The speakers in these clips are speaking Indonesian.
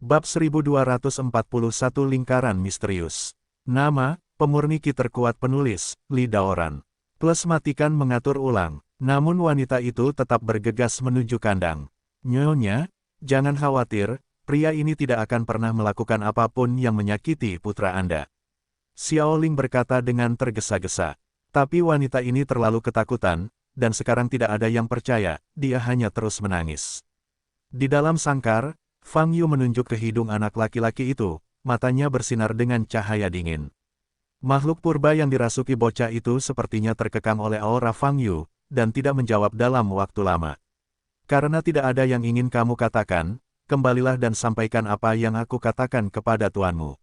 Bab 1241 Lingkaran Misterius. Nama, pemurni ki terkuat penulis, Li Daoran. Plus matikan mengatur ulang, namun wanita itu tetap bergegas menuju kandang. Nyonya, jangan khawatir, pria ini tidak akan pernah melakukan apapun yang menyakiti putra Anda. Xiao Ling berkata dengan tergesa-gesa. Tapi wanita ini terlalu ketakutan, dan sekarang tidak ada yang percaya, dia hanya terus menangis. Di dalam sangkar, Fang Yu menunjuk ke hidung anak laki-laki itu, matanya bersinar dengan cahaya dingin. Makhluk purba yang dirasuki bocah itu sepertinya terkekang oleh aura Fang Yu, dan tidak menjawab dalam waktu lama. Karena tidak ada yang ingin kamu katakan, kembalilah dan sampaikan apa yang aku katakan kepada tuanmu.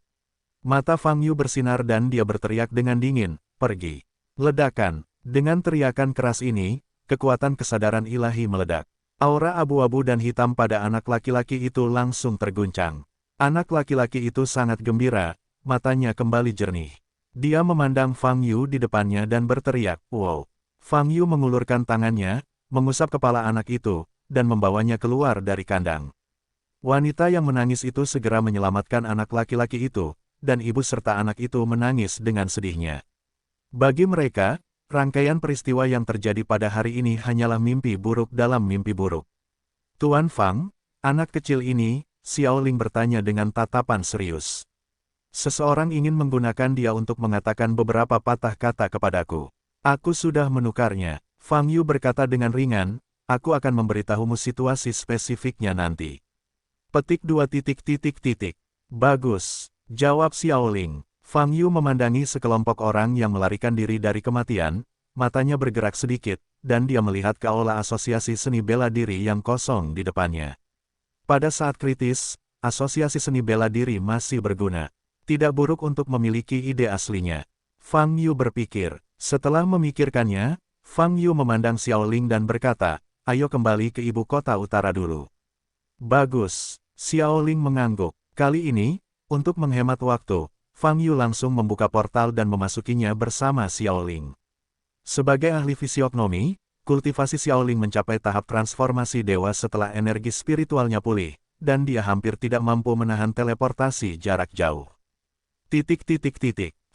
Mata Fang Yu bersinar dan dia berteriak dengan dingin, pergi. Ledakan. Dengan teriakan keras ini, kekuatan kesadaran ilahi meledak. Aura abu-abu dan hitam pada anak laki-laki itu langsung terguncang. Anak laki-laki itu sangat gembira, matanya kembali jernih. Dia memandang Fang Yu di depannya dan berteriak, wow. Fang Yu mengulurkan tangannya, mengusap kepala anak itu, dan membawanya keluar dari kandang. Wanita yang menangis itu segera menyelamatkan anak laki-laki itu, dan ibu serta anak itu menangis dengan sedihnya. Bagi mereka, rangkaian peristiwa yang terjadi pada hari ini hanyalah mimpi buruk dalam mimpi buruk. Tuan Fang, anak kecil ini, Xiao Ling bertanya dengan tatapan serius. Seseorang ingin menggunakan dia untuk mengatakan beberapa patah kata kepadaku. Aku sudah menukarnya. Fang Yu berkata dengan ringan, aku akan memberitahumu situasi spesifiknya nanti. Petik 2 titik. Bagus, jawab Xiao Ling. Fang Yu memandangi sekelompok orang yang melarikan diri dari kematian, matanya bergerak sedikit, dan dia melihat ke aula asosiasi seni bela diri yang kosong di depannya. Pada saat kritis, asosiasi seni bela diri masih berguna. Tidak buruk untuk memiliki ide aslinya. Fang Yu berpikir. Setelah memikirkannya, Fang Yu memandang Xiao Ling dan berkata, ayo kembali ke ibu kota utara dulu. Bagus, Xiao Ling mengangguk. Kali ini, untuk menghemat waktu, Fang Yu langsung membuka portal dan memasukinya bersama Xiao Ling. Sebagai ahli fisiognomi, kultivasi Xiao Ling mencapai tahap transformasi dewa setelah energi spiritualnya pulih, dan dia hampir tidak mampu menahan teleportasi jarak jauh.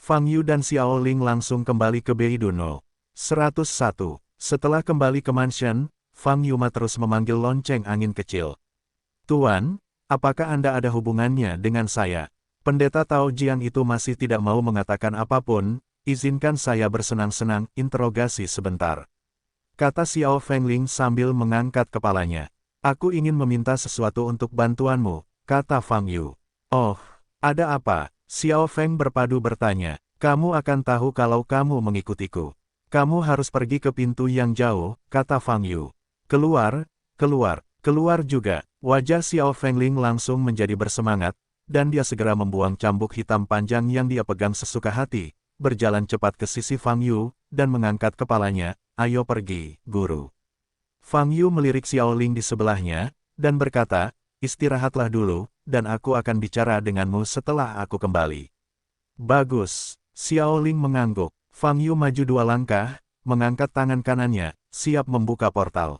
Fang Yu dan Xiao Ling langsung kembali ke Beiduno. 101. Setelah kembali ke mansion, Fang Yuma terus memanggil lonceng angin kecil. Tuan, apakah Anda ada hubungannya dengan saya? Pendeta Tao Jiang itu masih tidak mau mengatakan apapun, izinkan saya bersenang-senang, interogasi sebentar. Kata Xiao Fengling sambil mengangkat kepalanya. Aku ingin meminta sesuatu untuk bantuanmu, kata Fang Yu. Oh, ada apa? Xiao Feng berpadu bertanya. Kamu akan tahu kalau kamu mengikutiku. Kamu harus pergi ke pintu yang jauh, kata Fang Yu. Keluar juga. Wajah Xiao Fengling langsung menjadi bersemangat, dan dia segera membuang cambuk hitam panjang yang dia pegang sesuka hati, berjalan cepat ke sisi Fang Yu, dan mengangkat kepalanya, ayo pergi, guru. Fang Yu melirik Xiao Ling di sebelahnya, dan berkata, istirahatlah dulu, dan aku akan bicara denganmu setelah aku kembali. Bagus, Xiao Ling mengangguk. Fang Yu maju 2 langkah, mengangkat tangan kanannya, siap membuka portal.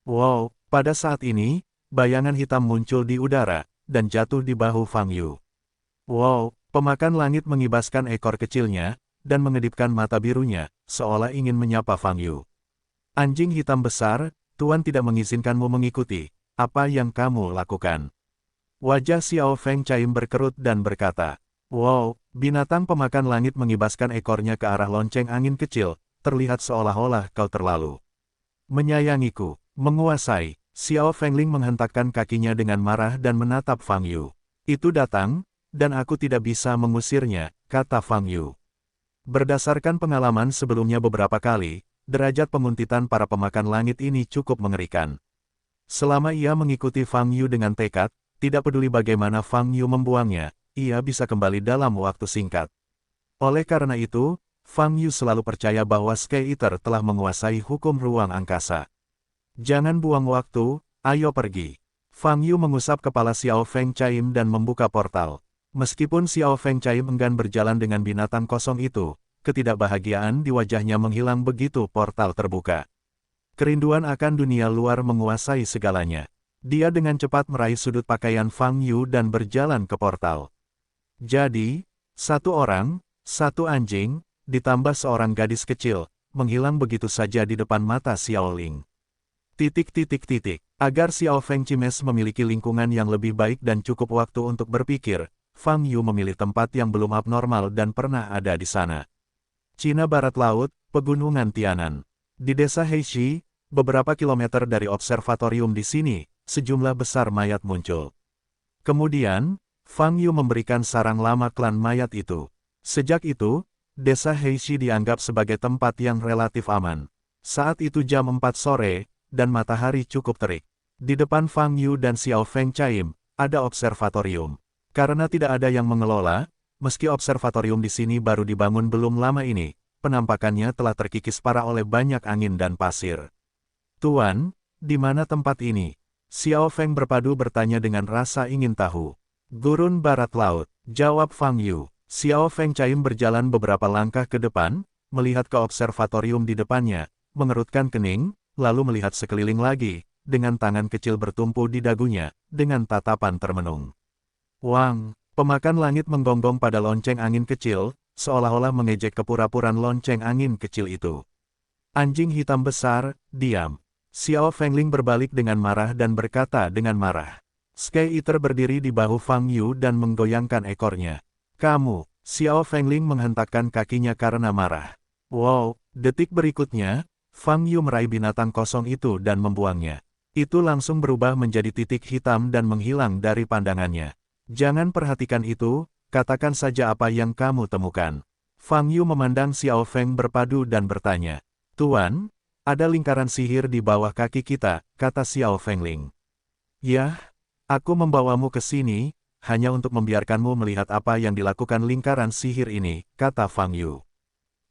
Wow, pada saat ini, bayangan hitam muncul di udara, dan jatuh di bahu Fang Yu. Wow, pemakan langit mengibaskan ekor kecilnya, dan mengedipkan mata birunya, seolah ingin menyapa Fang Yu. Anjing hitam besar, Tuan tidak mengizinkanmu mengikuti, apa yang kamu lakukan? Wajah Xiao Feng Caim berkerut dan berkata, wow, binatang pemakan langit mengibaskan ekornya ke arah lonceng angin kecil, terlihat seolah-olah kau terlalu menyayangiku, menguasai. Xiao Fengling menghentakkan kakinya dengan marah dan menatap Fang Yu. Itu datang, dan aku tidak bisa mengusirnya, kata Fang Yu. Berdasarkan pengalaman sebelumnya beberapa kali, derajat penguntitan para pemakan langit ini cukup mengerikan. Selama ia mengikuti Fang Yu dengan tekad, tidak peduli bagaimana Fang Yu membuangnya, ia bisa kembali dalam waktu singkat. Oleh karena itu, Fang Yu selalu percaya bahwa Sky Eater telah menguasai hukum ruang angkasa. Jangan buang waktu, ayo pergi. Fang Yu mengusap kepala Xiao Feng Caim dan membuka portal. Meskipun Xiao Feng Caim enggan berjalan dengan binatang kosong itu, ketidakbahagiaan di wajahnya menghilang begitu portal terbuka. Kerinduan akan dunia luar menguasai segalanya. Dia dengan cepat meraih sudut pakaian Fang Yu dan berjalan ke portal. Jadi, satu orang, satu anjing, ditambah seorang gadis kecil, menghilang begitu saja di depan mata Xiao Ling. Agar Xiao Feng Cimes memiliki lingkungan yang lebih baik dan cukup waktu untuk berpikir, Fang Yu memilih tempat yang belum abnormal dan pernah ada di sana. Cina Barat Laut, Pegunungan Tianan. Di desa Heishi, beberapa kilometer dari observatorium di sini, sejumlah besar mayat muncul. Kemudian, Fang Yu memberikan sarang lama klan mayat itu. Sejak itu, desa Heishi dianggap sebagai tempat yang relatif aman. Saat itu jam 4 sore, dan matahari cukup terik. Di depan Fang Yu dan Xiao Feng Caim, ada observatorium. Karena tidak ada yang mengelola, meski observatorium di sini baru dibangun belum lama ini, penampakannya telah terkikis parah oleh banyak angin dan pasir. Tuan, di mana tempat ini? Xiao Feng berpadu bertanya dengan rasa ingin tahu. Gurun Barat Laut, jawab Fang Yu. Xiao Feng Caim berjalan beberapa langkah ke depan, melihat ke observatorium di depannya, mengerutkan kening, lalu melihat sekeliling lagi, dengan tangan kecil bertumpu di dagunya, dengan tatapan termenung. Wang, pemakan langit menggonggong pada lonceng angin kecil, seolah-olah mengejek kepura-puran lonceng angin kecil itu. Anjing hitam besar, diam. Xiao Fengling berbalik dengan marah dan berkata dengan marah. Sky Eater berdiri di bahu Fang Yu dan menggoyangkan ekornya. Kamu, Xiao Fengling menghentakkan kakinya karena marah. Wow, detik berikutnya, Fang Yu meraih binatang kosong itu dan membuangnya. Itu langsung berubah menjadi titik hitam dan menghilang dari pandangannya. Jangan perhatikan itu, katakan saja apa yang kamu temukan. Fang Yu memandang Xiao Feng berpadu dan bertanya. Tuan, ada lingkaran sihir di bawah kaki kita, kata Xiao Fengling. Yah, aku membawamu ke sini, hanya untuk membiarkanmu melihat apa yang dilakukan lingkaran sihir ini, kata Fang Yu.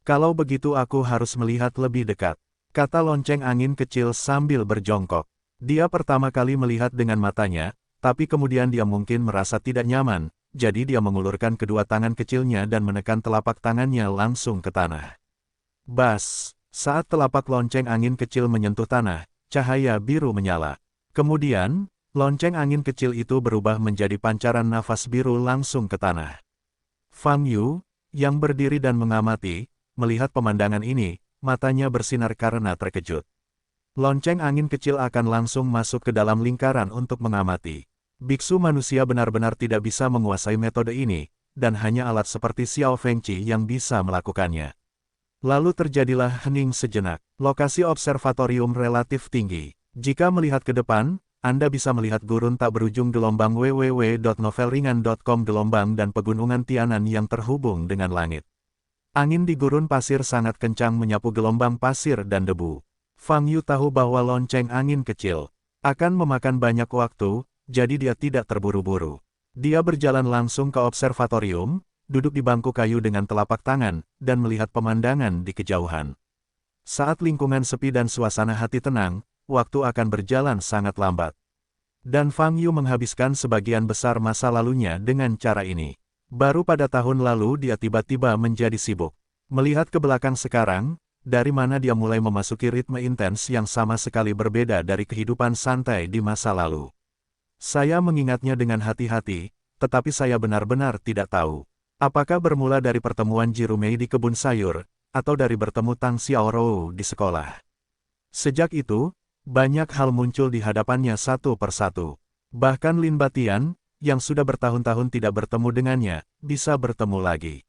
Kalau begitu aku harus melihat lebih dekat, kata lonceng angin kecil sambil berjongkok. Dia pertama kali melihat dengan matanya, tapi kemudian dia mungkin merasa tidak nyaman, jadi dia mengulurkan kedua tangan kecilnya dan menekan telapak tangannya langsung ke tanah. Bas, saat telapak lonceng angin kecil menyentuh tanah, cahaya biru menyala. Kemudian, lonceng angin kecil itu berubah menjadi pancaran nafas biru langsung ke tanah. Fang Yu, yang berdiri dan mengamati, melihat pemandangan ini, matanya bersinar karena terkejut. Lonceng angin kecil akan langsung masuk ke dalam lingkaran untuk mengamati. Biksu manusia benar-benar tidak bisa menguasai metode ini, dan hanya alat seperti Xiao Fengqi yang bisa melakukannya. Lalu terjadilah hening sejenak. Lokasi observatorium relatif tinggi. Jika melihat ke depan, Anda bisa melihat gurun tak berujung gelombang www.novelringan.com gelombang dan pegunungan Tianan yang terhubung dengan langit. Angin di gurun pasir sangat kencang menyapu gelombang pasir dan debu. Fang Yu tahu bahwa lonceng angin kecil akan memakan banyak waktu, jadi dia tidak terburu-buru. Dia berjalan langsung ke observatorium, duduk di bangku kayu dengan telapak tangan, dan melihat pemandangan di kejauhan. Saat lingkungan sepi dan suasana hati tenang, waktu akan berjalan sangat lambat. Dan Fang Yu menghabiskan sebagian besar masa lalunya dengan cara ini. Baru pada tahun lalu dia tiba-tiba menjadi sibuk. Melihat ke belakang sekarang, dari mana dia mulai memasuki ritme intens yang sama sekali berbeda dari kehidupan santai di masa lalu. Saya mengingatnya dengan hati-hati, tetapi saya benar-benar tidak tahu. Apakah bermula dari pertemuan Jirumei di kebun sayur, atau dari bertemu Tang Xiaorou di sekolah. Sejak itu, banyak hal muncul di hadapannya satu persatu. Bahkan Lin Batian, yang sudah bertahun-tahun tidak bertemu dengannya, bisa bertemu lagi.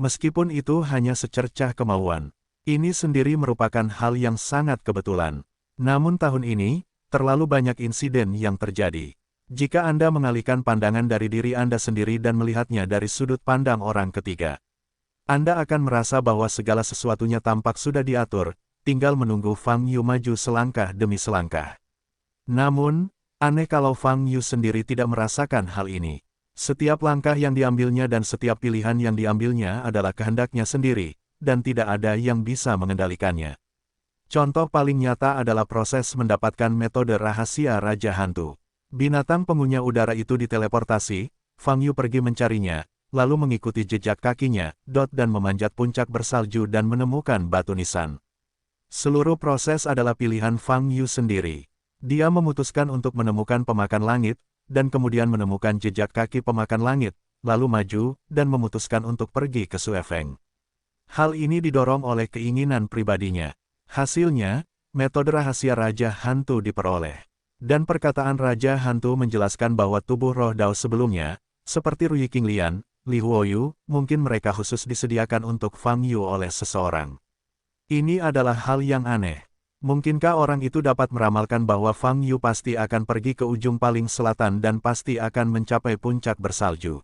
Meskipun itu hanya secercah kemauan, ini sendiri merupakan hal yang sangat kebetulan. Namun tahun ini, terlalu banyak insiden yang terjadi. Jika Anda mengalihkan pandangan dari diri Anda sendiri dan melihatnya dari sudut pandang orang ketiga, Anda akan merasa bahwa segala sesuatunya tampak sudah diatur, tinggal menunggu Fang Yu maju selangkah demi selangkah. Namun, aneh kalau Fang Yu sendiri tidak merasakan hal ini. Setiap langkah yang diambilnya dan setiap pilihan yang diambilnya adalah kehendaknya sendiri, dan tidak ada yang bisa mengendalikannya. Contoh paling nyata adalah proses mendapatkan metode rahasia Raja Hantu. Binatang pengunyah udara itu diteleportasi, Fang Yu pergi mencarinya, lalu mengikuti jejak kakinya, dan memanjat puncak bersalju dan menemukan batu nisan. Seluruh proses adalah pilihan Fang Yu sendiri. Dia memutuskan untuk menemukan pemakan langit, dan kemudian menemukan jejak kaki pemakan langit, lalu maju, dan memutuskan untuk pergi ke Suefeng. Hal ini didorong oleh keinginan pribadinya. Hasilnya, metode rahasia Raja Hantu diperoleh. Dan perkataan Raja Hantu menjelaskan bahwa tubuh roh Dao sebelumnya, seperti Rui Qinglian, Li Huoyu, mungkin mereka khusus disediakan untuk Fang Yu oleh seseorang. Ini adalah hal yang aneh. Mungkinkah orang itu dapat meramalkan bahwa Fang Yu pasti akan pergi ke ujung paling selatan dan pasti akan mencapai puncak bersalju?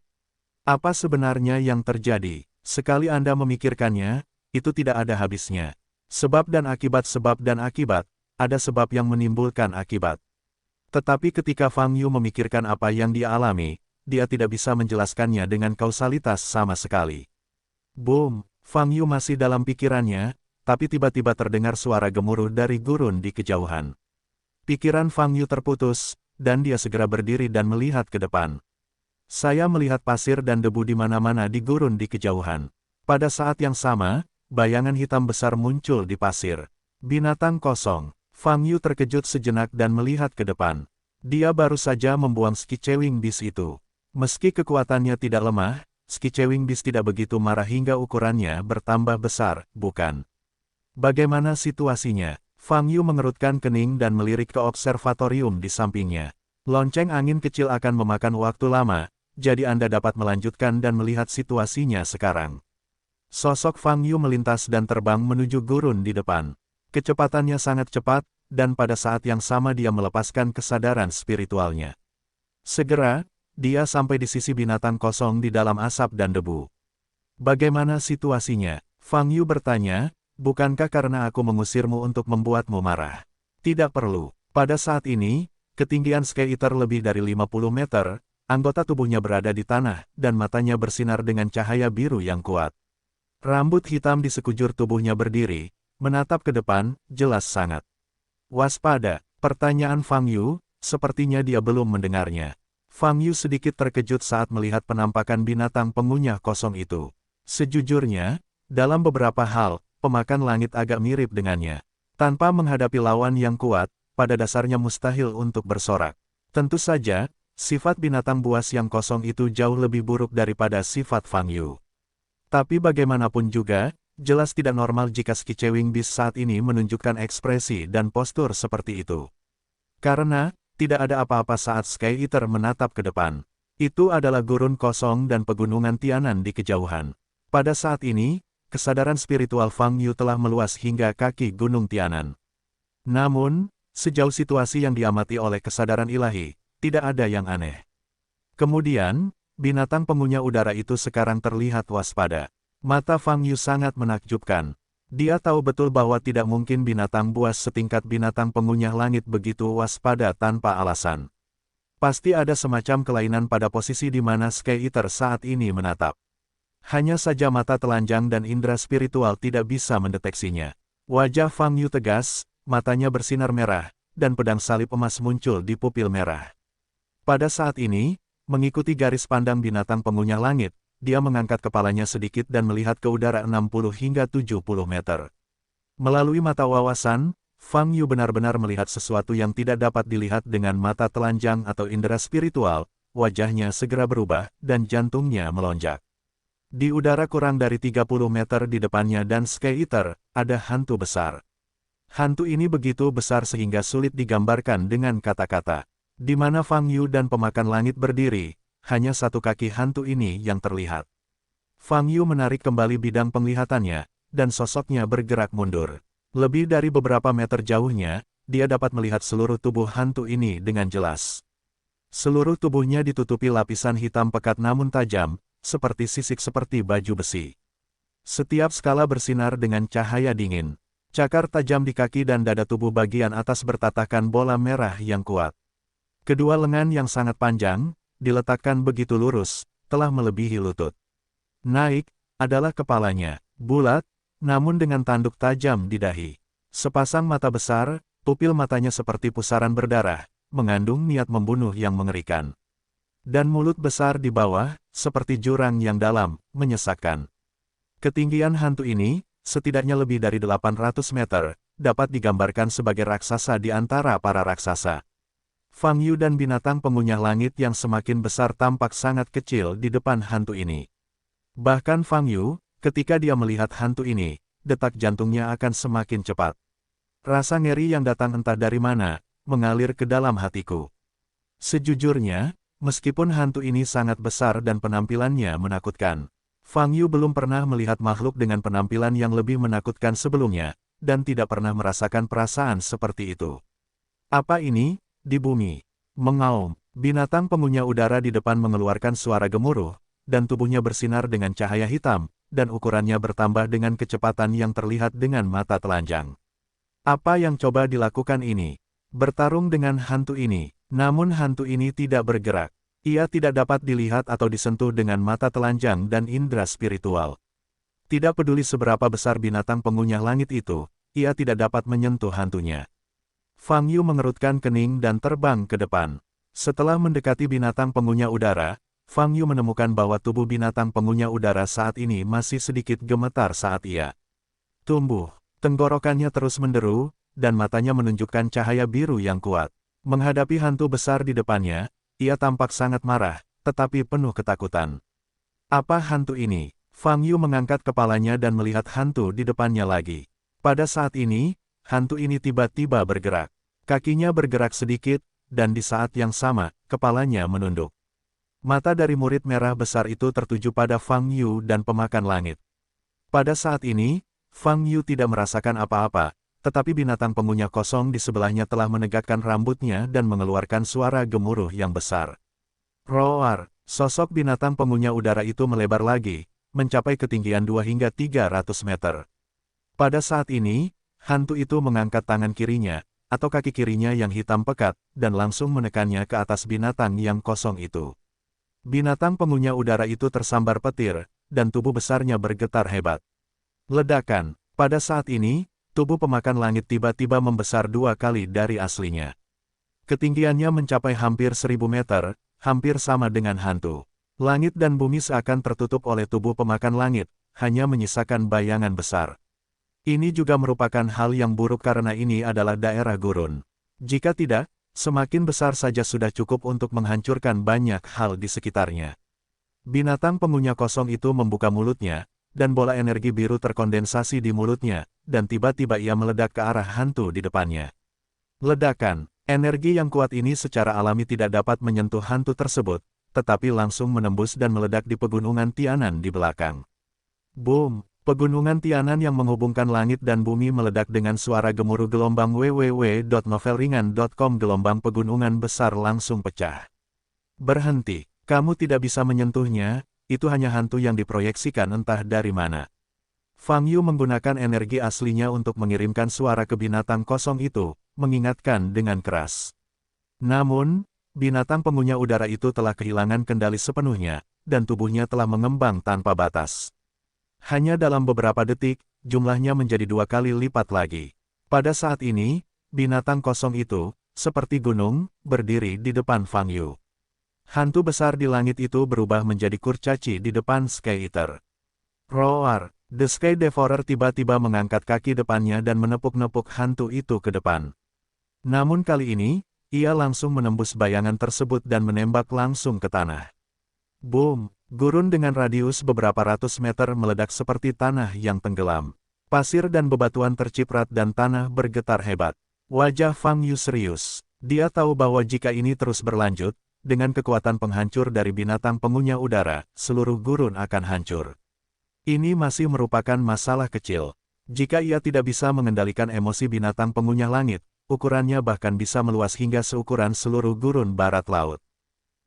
Apa sebenarnya yang terjadi? Sekali Anda memikirkannya, itu tidak ada habisnya. Sebab dan akibat, ada sebab yang menimbulkan akibat. Tetapi ketika Fang Yu memikirkan apa yang dia alami, dia tidak bisa menjelaskannya dengan kausalitas sama sekali. Boom, Fang Yu masih dalam pikirannya, tapi tiba-tiba terdengar suara gemuruh dari gurun di kejauhan. Pikiran Fang Yu terputus, dan dia segera berdiri dan melihat ke depan. Saya melihat pasir dan debu di mana-mana di gurun di kejauhan. Pada saat yang sama, bayangan hitam besar muncul di pasir. Binatang kosong. Fang Yu terkejut sejenak dan melihat ke depan. Dia baru saja membuang Skicewing Beast itu. Meski kekuatannya tidak lemah, Skicewing Beast tidak begitu marah hingga ukurannya bertambah besar, bukan? Bagaimana situasinya? Fang Yu mengerutkan kening dan melirik ke observatorium di sampingnya. Lonceng angin kecil akan memakan waktu lama, jadi Anda dapat melanjutkan dan melihat situasinya sekarang. Sosok Fang Yu melintas dan terbang menuju gurun di depan. Kecepatannya sangat cepat, dan pada saat yang sama dia melepaskan kesadaran spiritualnya. Segera, dia sampai di sisi binatang kosong di dalam asap dan debu. Bagaimana situasinya? Fang Yu bertanya, bukankah karena aku mengusirmu untuk membuatmu marah? Tidak perlu. Pada saat ini, ketinggian Sky Eater lebih dari 50 meter, anggota tubuhnya berada di tanah, dan matanya bersinar dengan cahaya biru yang kuat. Rambut hitam di sekujur tubuhnya berdiri, menatap ke depan, jelas sangat. Waspada, pertanyaan Fang Yu, sepertinya dia belum mendengarnya. Fang Yu sedikit terkejut saat melihat penampakan binatang pengunyah kosong itu. Sejujurnya, dalam beberapa hal, pemakan langit agak mirip dengannya. Tanpa menghadapi lawan yang kuat, pada dasarnya mustahil untuk bersorak. Tentu saja, sifat binatang buas yang kosong itu jauh lebih buruk daripada sifat Fang Yu. Tapi bagaimanapun juga, jelas tidak normal jika Skicewing Beast saat ini menunjukkan ekspresi dan postur seperti itu. Karena, tidak ada apa-apa saat Sky Eater menatap ke depan. Itu adalah gurun kosong dan pegunungan Tianan di kejauhan. Pada saat ini, kesadaran spiritual Fang Yu telah meluas hingga kaki gunung Tianan. Namun, sejauh situasi yang diamati oleh kesadaran ilahi, tidak ada yang aneh. Kemudian, binatang pengunyah udara itu sekarang terlihat waspada. Mata Fang Yu sangat menakjubkan. Dia tahu betul bahwa tidak mungkin binatang buas setingkat binatang pengunyah langit begitu waspada tanpa alasan. Pasti ada semacam kelainan pada posisi di mana Sky Eater saat ini menatap. Hanya saja mata telanjang dan indera spiritual tidak bisa mendeteksinya. Wajah Fang Yu tegas, matanya bersinar merah, dan pedang salib emas muncul di pupil merah. Pada saat ini, mengikuti garis pandang binatang pengunyah langit, dia mengangkat kepalanya sedikit dan melihat ke udara 60 hingga 70 meter. Melalui mata wawasan, Fang Yu benar-benar melihat sesuatu yang tidak dapat dilihat dengan mata telanjang atau indera spiritual, wajahnya segera berubah, dan jantungnya melonjak. Di udara kurang dari 30 meter di depannya dan Sky Eater, ada hantu besar. Hantu ini begitu besar sehingga sulit digambarkan dengan kata-kata. Di mana Fang Yu dan pemakan langit berdiri, hanya satu kaki hantu ini yang terlihat. Fang Yu menarik kembali bidang penglihatannya, dan sosoknya bergerak mundur. Lebih dari beberapa meter jauhnya, dia dapat melihat seluruh tubuh hantu ini dengan jelas. Seluruh tubuhnya ditutupi lapisan hitam pekat namun tajam, seperti sisik seperti baju besi. Setiap skala bersinar dengan cahaya dingin. Cakar tajam di kaki dan dada tubuh bagian atas bertatahkan bola merah yang kuat. Kedua lengan yang sangat panjang, diletakkan begitu lurus, telah melebihi lutut. Naik, adalah kepalanya, bulat, namun dengan tanduk tajam di dahi. Sepasang mata besar, pupil matanya seperti pusaran berdarah, mengandung niat membunuh yang mengerikan. Dan mulut besar di bawah, seperti jurang yang dalam, menyesakkan. Ketinggian hantu ini, setidaknya lebih dari 800 meter, dapat digambarkan sebagai raksasa di antara para raksasa. Fang Yu dan binatang pengunyah langit yang semakin besar tampak sangat kecil di depan hantu ini. Bahkan Fang Yu, ketika dia melihat hantu ini, detak jantungnya akan semakin cepat. Rasa ngeri yang datang entah dari mana, mengalir ke dalam hatiku. Sejujurnya, meskipun hantu ini sangat besar dan penampilannya menakutkan, Fang Yu belum pernah melihat makhluk dengan penampilan yang lebih menakutkan sebelumnya, dan tidak pernah merasakan perasaan seperti itu. Apa ini? Di bumi. Mengaum, binatang pengunyah udara di depan mengeluarkan suara gemuruh, dan tubuhnya bersinar dengan cahaya hitam, dan ukurannya bertambah dengan kecepatan yang terlihat dengan mata telanjang. Apa yang coba dilakukan ini? Bertarung dengan hantu ini, namun hantu ini tidak bergerak. Ia tidak dapat dilihat atau disentuh dengan mata telanjang dan indera spiritual. Tidak peduli seberapa besar binatang pengunyah langit itu, ia tidak dapat menyentuh hantunya. Fang Yu mengerutkan kening dan terbang ke depan. Setelah mendekati binatang pengunyah udara, Fang Yu menemukan bahwa tubuh binatang pengunyah udara saat ini masih sedikit gemetar saat ia tumbuh. Tenggorokannya terus menderu, dan matanya menunjukkan cahaya biru yang kuat. Menghadapi hantu besar di depannya, ia tampak sangat marah, tetapi penuh ketakutan. Apa hantu ini? Fang Yu mengangkat kepalanya dan melihat hantu di depannya lagi. Pada saat ini, hantu ini tiba-tiba bergerak. Kakinya bergerak sedikit, dan di saat yang sama, kepalanya menunduk. Mata dari murid merah besar itu tertuju pada Fang Yu dan pemakan langit. Pada saat ini, Fang Yu tidak merasakan apa-apa, tetapi binatang pengunyah kosong di sebelahnya telah menegakkan rambutnya dan mengeluarkan suara gemuruh yang besar. Roar, sosok binatang pengunyah udara itu melebar lagi, mencapai ketinggian 2 hingga 300 meter. Pada saat ini, hantu itu mengangkat tangan kirinya, atau kaki kirinya yang hitam pekat, dan langsung menekannya ke atas binatang yang kosong itu. Binatang pengunyah udara itu tersambar petir, dan tubuh besarnya bergetar hebat. Ledakan, pada saat ini, tubuh pemakan langit tiba-tiba membesar 2 kali dari aslinya. Ketinggiannya mencapai hampir 1000 meter, hampir sama dengan hantu. Langit dan bumi seakan tertutup oleh tubuh pemakan langit, hanya menyisakan bayangan besar. Ini juga merupakan hal yang buruk karena ini adalah daerah gurun. Jika tidak, semakin besar saja sudah cukup untuk menghancurkan banyak hal di sekitarnya. Binatang pengunyah kosong itu membuka mulutnya, dan bola energi biru terkondensasi di mulutnya, dan tiba-tiba ia meledak ke arah hantu di depannya. Ledakan, energi yang kuat ini secara alami tidak dapat menyentuh hantu tersebut, tetapi langsung menembus dan meledak di pegunungan Tianan di belakang. Boom! Pegunungan Tianan yang menghubungkan langit dan bumi meledak dengan suara gemuruh gelombang www.novelringan.com. Gelombang pegunungan besar langsung pecah. Berhenti, kamu tidak bisa menyentuhnya. Itu hanya hantu yang diproyeksikan entah dari mana. Fang Yu menggunakan energi aslinya untuk mengirimkan suara ke binatang kosong itu, mengingatkan dengan keras. Namun, binatang pengunyah udara itu telah kehilangan kendali sepenuhnya, dan tubuhnya telah mengembang tanpa batas. Hanya dalam beberapa detik, jumlahnya menjadi 2 kali lipat lagi. Pada saat ini, binatang kosong itu, seperti gunung, berdiri di depan Fang Yu. Hantu besar di langit itu berubah menjadi kurcaci di depan Sky Eater. Roar! The Sky Devourer tiba-tiba mengangkat kaki depannya dan menepuk-nepuk hantu itu ke depan. Namun kali ini, ia langsung menembus bayangan tersebut dan menembak langsung ke tanah. Boom! Gurun dengan radius beberapa ratus meter meledak seperti tanah yang tenggelam. Pasir dan bebatuan terciprat dan tanah bergetar hebat. Wajah Fang Yu serius. Dia tahu bahwa jika ini terus berlanjut, dengan kekuatan penghancur dari binatang pengunyah udara, seluruh gurun akan hancur. Ini masih merupakan masalah kecil. Jika ia tidak bisa mengendalikan emosi binatang pengunyah langit, ukurannya bahkan bisa meluas hingga seukuran seluruh gurun barat laut.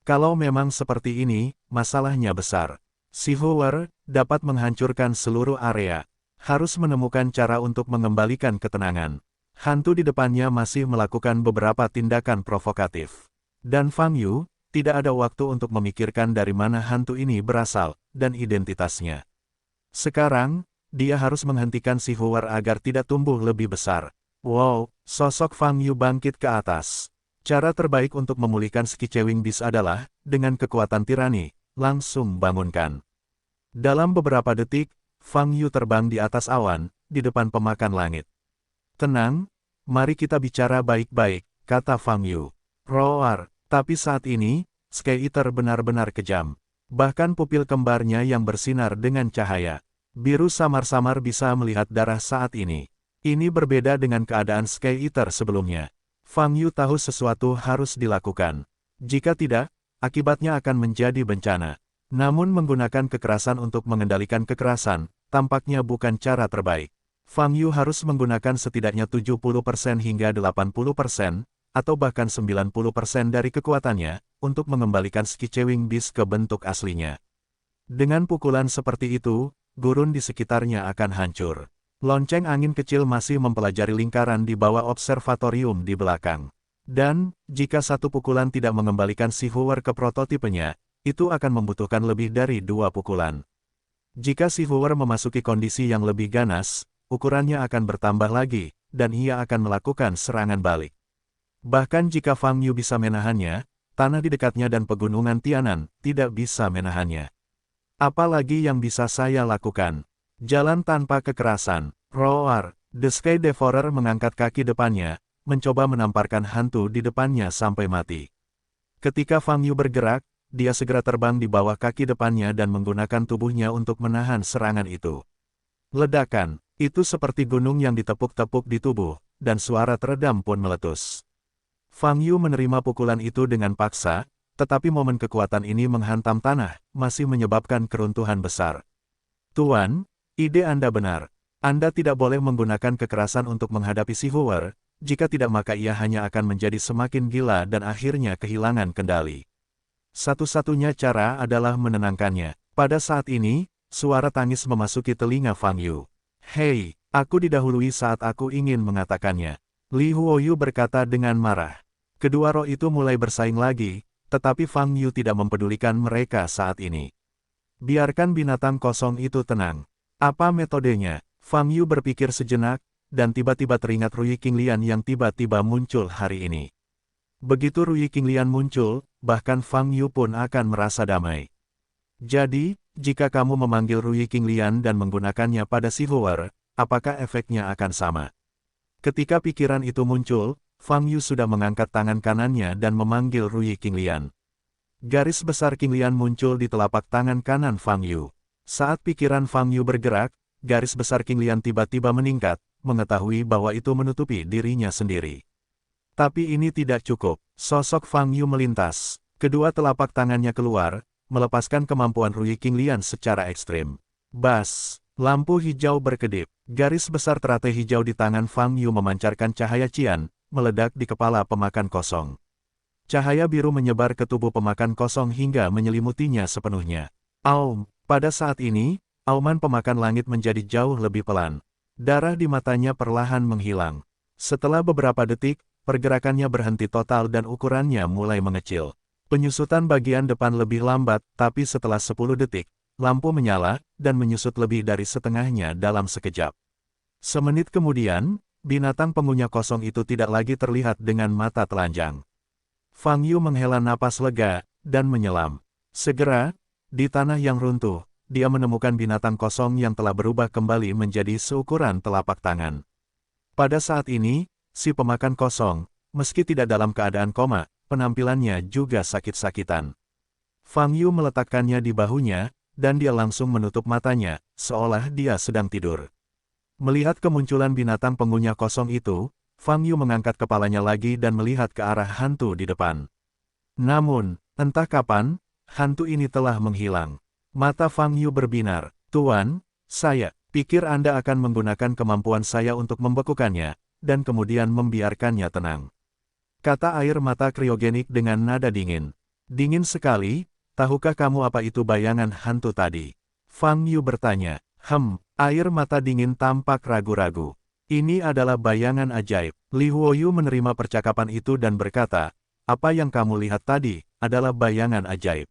Kalau memang seperti ini, masalahnya besar. Si Hoover dapat menghancurkan seluruh area. Harus menemukan cara untuk mengembalikan ketenangan. Hantu di depannya masih melakukan beberapa tindakan provokatif. Dan Fang Yu, tidak ada waktu untuk memikirkan dari mana hantu ini berasal, dan identitasnya. Sekarang, dia harus menghentikan si Hoover agar tidak tumbuh lebih besar. Wow, sosok Fang Yu bangkit ke atas. Cara terbaik untuk memulihkan Skywing Beast adalah, dengan kekuatan tirani, langsung bangunkan. Dalam beberapa detik, Fang Yu terbang di atas awan, di depan pemakan langit. Tenang, mari kita bicara baik-baik, kata Fang Yu. Roar, tapi saat ini, Sky Eater benar-benar kejam. Bahkan pupil kembarnya yang bersinar dengan cahaya biru samar-samar bisa melihat darah saat ini. Ini berbeda dengan keadaan Sky Eater sebelumnya. Fang Yu tahu sesuatu harus dilakukan. Jika tidak, akibatnya akan menjadi bencana. Namun menggunakan kekerasan untuk mengendalikan kekerasan, tampaknya bukan cara terbaik. Fang Yu harus menggunakan setidaknya 70% hingga 80%, atau bahkan 90% dari kekuatannya, untuk mengembalikan Skywing Beast ke bentuk aslinya. Dengan pukulan seperti itu, gurun di sekitarnya akan hancur. Lonceng angin kecil masih mempelajari lingkaran di bawah observatorium di belakang. Dan, jika satu pukulan tidak mengembalikan si Hoover ke prototipenya, itu akan membutuhkan lebih dari 2 pukulan. Jika si Hoover memasuki kondisi yang lebih ganas, ukurannya akan bertambah lagi, dan ia akan melakukan serangan balik. Bahkan jika Fang Yu bisa menahannya, tanah di dekatnya dan pegunungan Tianan tidak bisa menahannya. Apalagi yang bisa saya lakukan? Jalan tanpa kekerasan. Roar. The Sky Devourer mengangkat kaki depannya, mencoba menamparkan hantu di depannya sampai mati. Ketika Fang Yu bergerak, dia segera terbang di bawah kaki depannya dan menggunakan tubuhnya untuk menahan serangan itu. Ledakan. Itu seperti gunung yang ditepuk-tepuk di tubuh, dan suara teredam pun meletus. Fang Yu menerima pukulan itu dengan paksa, tetapi momen kekuatan ini menghantam tanah, masih menyebabkan keruntuhan besar. Tuan, ide Anda benar. Anda tidak boleh menggunakan kekerasan untuk menghadapi si Hoover, jika tidak maka ia hanya akan menjadi semakin gila dan akhirnya kehilangan kendali. Satu-satunya cara adalah menenangkannya. Pada saat ini, suara tangis memasuki telinga Fang Yu. Hei, aku didahului saat aku ingin mengatakannya. Li Huoyu berkata dengan marah. Kedua roh itu mulai bersaing lagi, tetapi Fang Yu tidak mempedulikan mereka saat ini. Biarkan binatang kosong itu tenang. Apa metodenya? Fang Yu berpikir sejenak, dan tiba-tiba teringat Ruyi Qinglian yang tiba-tiba muncul hari ini. Begitu Ruyi Qinglian muncul, bahkan Fang Yu pun akan merasa damai. Jadi, jika kamu memanggil Ruyi Qinglian dan menggunakannya pada si Hoover, apakah efeknya akan sama? Ketika pikiran itu muncul, Fang Yu sudah mengangkat tangan kanannya dan memanggil Ruyi Qinglian. Garis besar Qinglian muncul di telapak tangan kanan Fang Yu. Saat pikiran Fang Yu bergerak, garis besar Qinglian tiba-tiba meningkat, mengetahui bahwa itu menutupi dirinya sendiri. Tapi ini tidak cukup. Sosok Fang Yu melintas. Kedua telapak tangannya keluar, melepaskan kemampuan Ruyi Qinglian secara ekstrim. Bas! Lampu hijau berkedip. Garis besar teratai hijau di tangan Fang Yu memancarkan cahaya cian, meledak di kepala pemakan kosong. Cahaya biru menyebar ke tubuh pemakan kosong hingga menyelimutinya sepenuhnya. Aum! Pada saat ini, auman pemakan langit menjadi jauh lebih pelan. Darah di matanya perlahan menghilang. Setelah beberapa detik, pergerakannya berhenti total dan ukurannya mulai mengecil. Penyusutan bagian depan lebih lambat, tapi setelah 10 detik, lampu menyala, dan menyusut lebih dari setengahnya dalam sekejap. Semenit kemudian, binatang pengunyah kosong itu tidak lagi terlihat dengan mata telanjang. Fang Yu menghela napas lega, dan menyelam. Segera, di tanah yang runtuh, dia menemukan binatang kosong yang telah berubah kembali menjadi seukuran telapak tangan. Pada saat ini, si pemakan kosong, meski tidak dalam keadaan koma, penampilannya juga sakit-sakitan. Fang Yu meletakkannya di bahunya, dan dia langsung menutup matanya, seolah dia sedang tidur. Melihat kemunculan binatang pengunyah kosong itu, Fang Yu mengangkat kepalanya lagi dan melihat ke arah hantu di depan. Namun, entah kapan, hantu ini telah menghilang. Mata Fang Yu berbinar. Tuan, saya pikir Anda akan menggunakan kemampuan saya untuk membekukannya, dan kemudian membiarkannya tenang. Kata air mata kriogenik dengan nada dingin. Dingin sekali, tahukah kamu apa itu bayangan hantu tadi? Fang Yu bertanya. Air mata dingin tampak ragu-ragu. Ini adalah bayangan ajaib. Li Huoyu menerima percakapan itu dan berkata, apa yang kamu lihat tadi, adalah bayangan ajaib.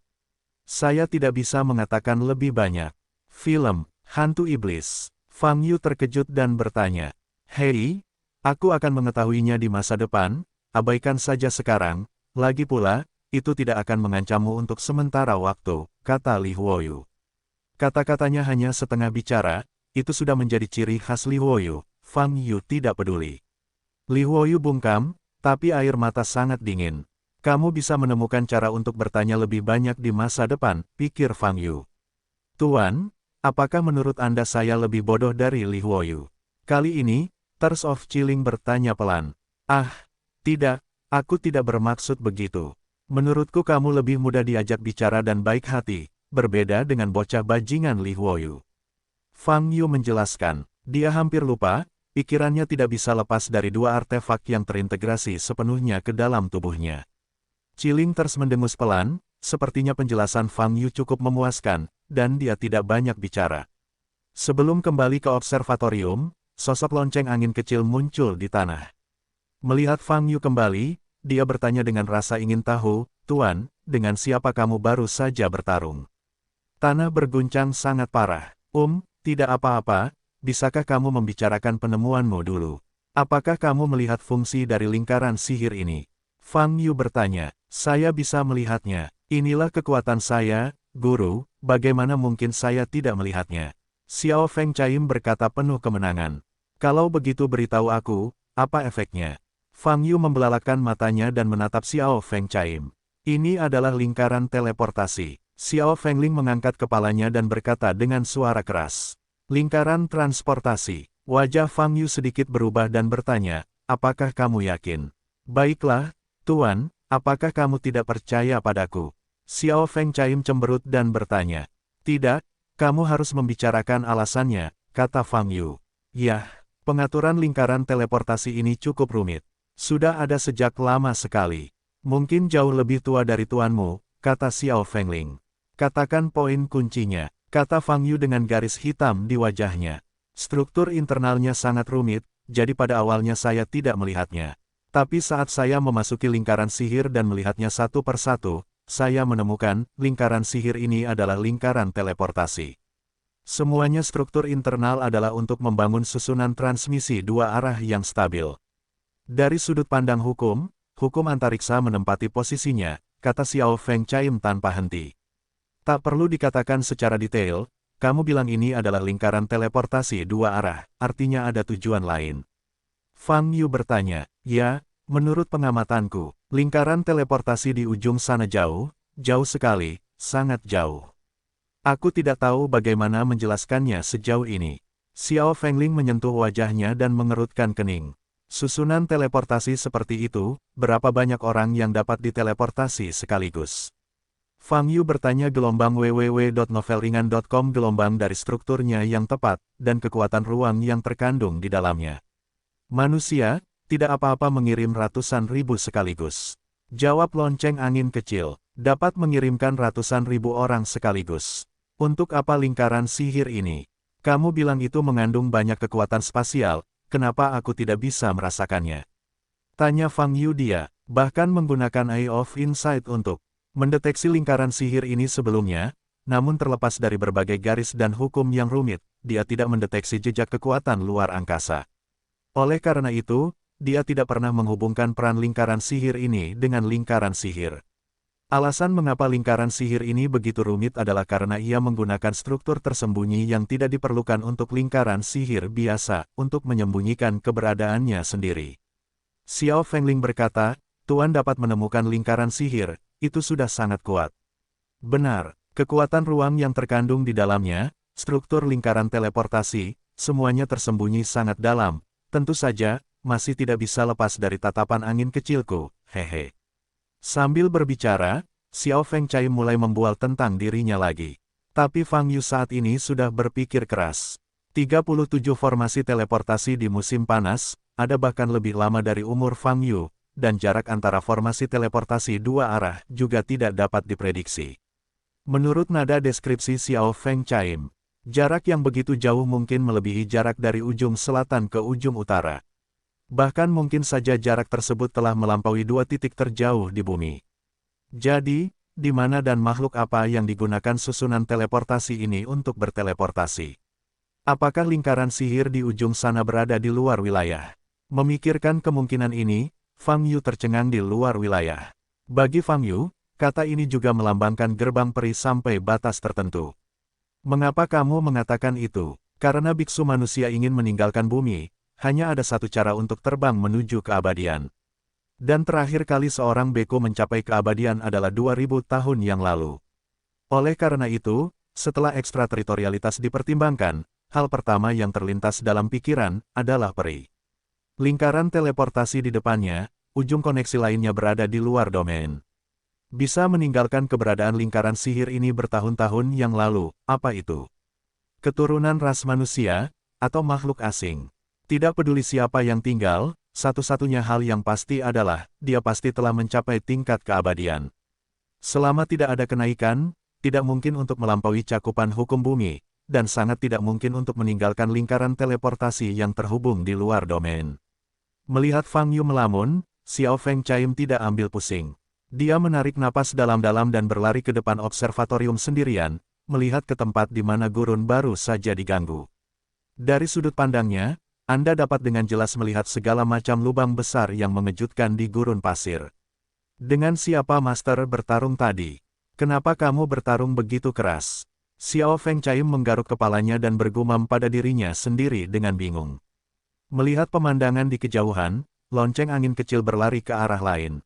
Saya tidak bisa mengatakan lebih banyak. Film, Hantu Iblis. Fang Yu terkejut dan bertanya, hei, aku akan mengetahuinya di masa depan, abaikan saja sekarang, lagi pula, itu tidak akan mengancammu untuk sementara waktu, kata Li Huoyu. Kata-katanya hanya setengah bicara, itu sudah menjadi ciri khas Li Huoyu. Fang Yu tidak peduli. Li Huoyu bungkam, tapi air mata sangat dingin. Kamu bisa menemukan cara untuk bertanya lebih banyak di masa depan, pikir Fang Yu. Tuan, apakah menurut Anda saya lebih bodoh dari Li Huoyu? Kali ini, Tears of Chilling bertanya pelan. Ah, tidak, aku tidak bermaksud begitu. Menurutku kamu lebih mudah diajak bicara dan baik hati, berbeda dengan bocah bajingan Li Huoyu. Fang Yu menjelaskan, dia hampir lupa, pikirannya tidak bisa lepas dari dua artefak yang terintegrasi sepenuhnya ke dalam tubuhnya. Chilling terus mendengus pelan, sepertinya penjelasan Fang Yu cukup memuaskan, dan dia tidak banyak bicara. Sebelum kembali ke observatorium, sosok lonceng angin kecil muncul di tanah. Melihat Fang Yu kembali, dia bertanya dengan rasa ingin tahu, Tuan, dengan siapa kamu baru saja bertarung? Tanah berguncang sangat parah. Tidak apa-apa, bisakah kamu membicarakan penemuanmu dulu? Apakah kamu melihat fungsi dari lingkaran sihir ini? Fang Yu bertanya, saya bisa melihatnya. Inilah kekuatan saya, Guru, bagaimana mungkin saya tidak melihatnya? Xiao Feng Chaim berkata penuh kemenangan. Kalau begitu beritahu aku, apa efeknya? Fang Yu membelalakan matanya dan menatap Xiao Feng Chaim. Ini adalah lingkaran teleportasi. Xiao Fengling mengangkat kepalanya dan berkata dengan suara keras. Lingkaran transportasi. Wajah Fang Yu sedikit berubah dan bertanya, apakah kamu yakin? Baiklah, Tuan, apakah kamu tidak percaya padaku? Xiao Feng Chaim cemberut dan bertanya. Tidak, kamu harus membicarakan alasannya, kata Fang Yu. Yah, pengaturan lingkaran teleportasi ini cukup rumit. Sudah ada sejak lama sekali. Mungkin jauh lebih tua dari tuanmu, kata Xiao Fengling. Katakan poin kuncinya, kata Fang Yu dengan garis hitam di wajahnya. Struktur internalnya sangat rumit, jadi pada awalnya saya tidak melihatnya. Tapi saat saya memasuki lingkaran sihir dan melihatnya satu persatu, saya menemukan, lingkaran sihir ini adalah lingkaran teleportasi. Semuanya struktur internal adalah untuk membangun susunan transmisi dua arah yang stabil. Dari sudut pandang hukum antariksa menempati posisinya, kata Xiao Feng Chaim tanpa henti. Tak perlu dikatakan secara detail, kamu bilang ini adalah lingkaran teleportasi dua arah, artinya ada tujuan lain. Fang Yu bertanya, ya, menurut pengamatanku, lingkaran teleportasi di ujung sana jauh sekali, sangat jauh. Aku tidak tahu bagaimana menjelaskannya sejauh ini. Xiao Fengling menyentuh wajahnya dan mengerutkan kening. Susunan teleportasi seperti itu, berapa banyak orang yang dapat diteleportasi sekaligus? Fang Yu bertanya gelombang www.novelringan.com gelombang dari strukturnya yang tepat, dan kekuatan ruang yang terkandung di dalamnya. Manusia, tidak apa-apa mengirim ratusan ribu sekaligus. Jawab lonceng angin kecil, dapat mengirimkan ratusan ribu orang sekaligus. Untuk apa lingkaran sihir ini? Kamu bilang itu mengandung banyak kekuatan spasial, kenapa aku tidak bisa merasakannya? Tanya Fang Yu dia, bahkan menggunakan Eye of Insight untuk mendeteksi lingkaran sihir ini sebelumnya, namun terlepas dari berbagai garis dan hukum yang rumit, dia tidak mendeteksi jejak kekuatan luar angkasa. Oleh karena itu, dia tidak pernah menghubungkan peran lingkaran sihir ini dengan lingkaran sihir. Alasan mengapa lingkaran sihir ini begitu rumit adalah karena ia menggunakan struktur tersembunyi yang tidak diperlukan untuk lingkaran sihir biasa, untuk menyembunyikan keberadaannya sendiri. Xiao Fengling berkata, Tuan dapat menemukan lingkaran sihir, itu sudah sangat kuat. Benar, kekuatan ruang yang terkandung di dalamnya, struktur lingkaran teleportasi, semuanya tersembunyi sangat dalam, tentu saja, masih tidak bisa lepas dari tatapan angin kecilku, hehe. Sambil berbicara, Xiao Feng Chaim mulai membual tentang dirinya lagi. Tapi Fang Yu saat ini sudah berpikir keras. 37 formasi teleportasi di musim panas, ada bahkan lebih lama dari umur Fang Yu, dan jarak antara formasi teleportasi dua arah juga tidak dapat diprediksi. Menurut nada deskripsi Xiao Feng Chaim, jarak yang begitu jauh mungkin melebihi jarak dari ujung selatan ke ujung utara. Bahkan mungkin saja jarak tersebut telah melampaui dua titik terjauh di bumi. Jadi, di mana dan makhluk apa yang digunakan susunan teleportasi ini untuk berteleportasi? Apakah lingkaran sihir di ujung sana berada di luar wilayah? Memikirkan kemungkinan ini, Fang Yu tercengang di luar wilayah. Bagi Fang Yu, kata ini juga melambangkan gerbang peri sampai batas tertentu. Mengapa kamu mengatakan itu? Karena biksu manusia ingin meninggalkan bumi, hanya ada satu cara untuk terbang menuju keabadian. Dan terakhir kali seorang beko mencapai keabadian adalah 2000 tahun yang lalu. Oleh karena itu, setelah ekstrateritorialitas dipertimbangkan, hal pertama yang terlintas dalam pikiran adalah peri. Lingkaran teleportasi di depannya, ujung koneksi lainnya berada di luar domain. Bisa meninggalkan keberadaan lingkaran sihir ini bertahun-tahun yang lalu, apa itu? Keturunan ras manusia, atau makhluk asing. Tidak peduli siapa yang tinggal, satu-satunya hal yang pasti adalah, dia pasti telah mencapai tingkat keabadian. Selama tidak ada kenaikan, tidak mungkin untuk melampaui cakupan hukum bumi, dan sangat tidak mungkin untuk meninggalkan lingkaran teleportasi yang terhubung di luar domain. Melihat Fang Yu melamun, Xiao Feng Chaim tidak ambil pusing. Dia menarik napas dalam-dalam dan berlari ke depan observatorium sendirian, melihat ke tempat di mana gurun baru saja diganggu. Dari sudut pandangnya, Anda dapat dengan jelas melihat segala macam lubang besar yang mengejutkan di gurun pasir. Dengan siapa Master bertarung tadi? Kenapa kamu bertarung begitu keras? Xiao Feng Chaim menggaruk kepalanya dan bergumam pada dirinya sendiri dengan bingung. Melihat pemandangan di kejauhan, lonceng angin kecil berlari ke arah lain.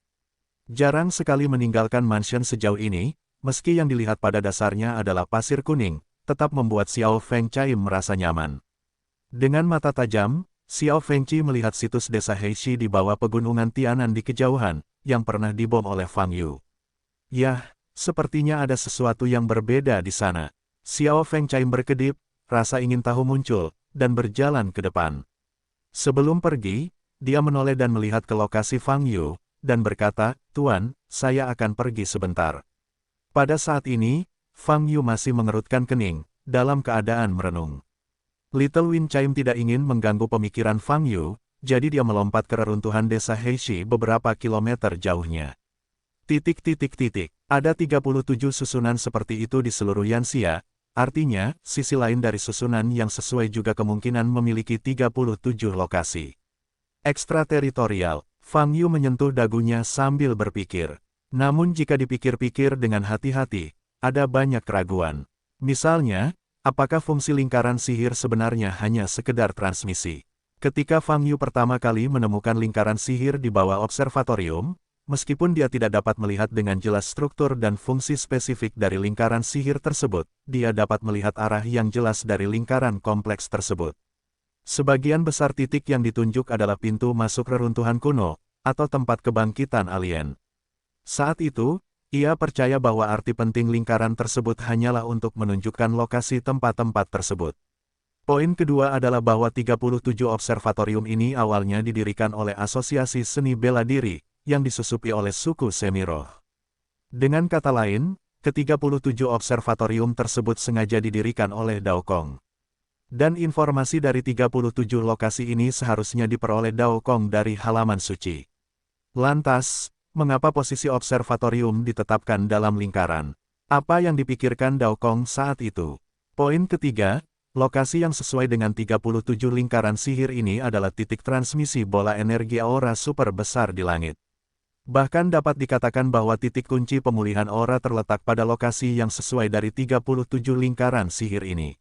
Jarang sekali meninggalkan mansion sejauh ini, meski yang dilihat pada dasarnya adalah pasir kuning, tetap membuat Xiao Feng Chaim merasa nyaman. Dengan mata tajam, Xiao Fengqi melihat situs desa Heishi di bawah pegunungan Tianan di kejauhan, yang pernah dibom oleh Fang Yu. Yah, sepertinya ada sesuatu yang berbeda di sana. Xiao Feng Chaim berkedip, rasa ingin tahu muncul, dan berjalan ke depan. Sebelum pergi, dia menoleh dan melihat ke lokasi Fang Yu, dan berkata, "Tuan, saya akan pergi sebentar." Pada saat ini, Fang Yu masih mengerutkan kening, dalam keadaan merenung. Little Wind Chime tidak ingin mengganggu pemikiran Fang Yu, jadi dia melompat ke reruntuhan desa Heishi beberapa kilometer jauhnya. Ada 37 susunan seperti itu di seluruh Yanxia, artinya, sisi lain dari susunan yang sesuai juga kemungkinan memiliki 37 lokasi. Ekstrateritorial, Fang Yu menyentuh dagunya sambil berpikir. Namun jika dipikir-pikir dengan hati-hati, ada banyak keraguan. Misalnya, apakah fungsi lingkaran sihir sebenarnya hanya sekedar transmisi? Ketika Fang Yu pertama kali menemukan lingkaran sihir di bawah observatorium, meskipun dia tidak dapat melihat dengan jelas struktur dan fungsi spesifik dari lingkaran sihir tersebut, dia dapat melihat arah yang jelas dari lingkaran kompleks tersebut. Sebagian besar titik yang ditunjuk adalah pintu masuk reruntuhan kuno, atau tempat kebangkitan alien. Saat itu, ia percaya bahwa arti penting lingkaran tersebut hanyalah untuk menunjukkan lokasi tempat-tempat tersebut. Poin kedua adalah bahwa 37 observatorium ini awalnya didirikan oleh Asosiasi Seni Bela Diri, yang disusupi oleh suku Semiroh. Dengan kata lain, ke-37 observatorium tersebut sengaja didirikan oleh Dao Kong. Dan informasi dari 37 lokasi ini seharusnya diperoleh Dao Kong dari halaman suci. Lantas, mengapa posisi observatorium ditetapkan dalam lingkaran? Apa yang dipikirkan Dao Kong saat itu? Poin ketiga, lokasi yang sesuai dengan 37 lingkaran sihir ini adalah titik transmisi bola energi aura super besar di langit. Bahkan dapat dikatakan bahwa titik kunci pemulihan aura terletak pada lokasi yang sesuai dari 37 lingkaran sihir ini.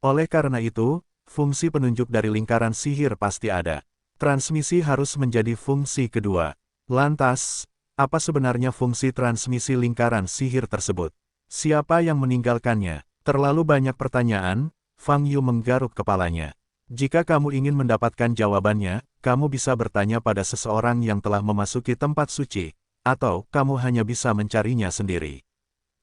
Oleh karena itu, fungsi penunjuk dari lingkaran sihir pasti ada. Transmisi harus menjadi fungsi kedua. Lantas, apa sebenarnya fungsi transmisi lingkaran sihir tersebut? Siapa yang meninggalkannya? Terlalu banyak pertanyaan, Fang Yu menggaruk kepalanya. Jika kamu ingin mendapatkan jawabannya, kamu bisa bertanya pada seseorang yang telah memasuki tempat suci, atau kamu hanya bisa mencarinya sendiri.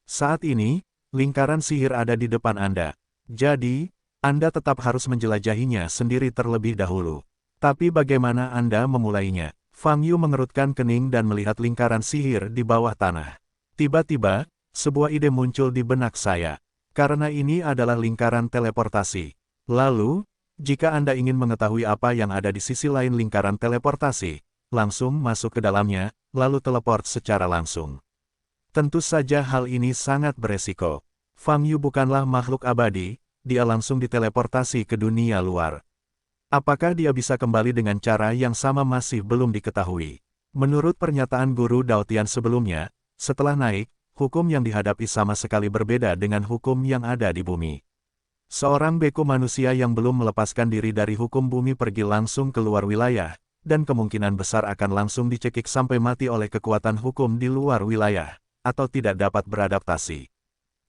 Saat ini, lingkaran sihir ada di depan Anda. Jadi, Anda tetap harus menjelajahinya sendiri terlebih dahulu. Tapi bagaimana Anda memulainya? Fang Yu mengerutkan kening dan melihat lingkaran sihir di bawah tanah. Tiba-tiba, sebuah ide muncul di benak saya. Karena ini adalah lingkaran teleportasi. Lalu, jika Anda ingin mengetahui apa yang ada di sisi lain lingkaran teleportasi, langsung masuk ke dalamnya, lalu teleport secara langsung. Tentu saja hal ini sangat beresiko. Fang Yu bukanlah makhluk abadi, dia langsung diteleportasi ke dunia luar. Apakah dia bisa kembali dengan cara yang sama masih belum diketahui. Menurut pernyataan guru Dao Tian sebelumnya, setelah naik, hukum yang dihadapi sama sekali berbeda dengan hukum yang ada di bumi. Seorang beko manusia yang belum melepaskan diri dari hukum bumi pergi langsung keluar wilayah, dan kemungkinan besar akan langsung dicekik sampai mati oleh kekuatan hukum di luar wilayah, atau tidak dapat beradaptasi.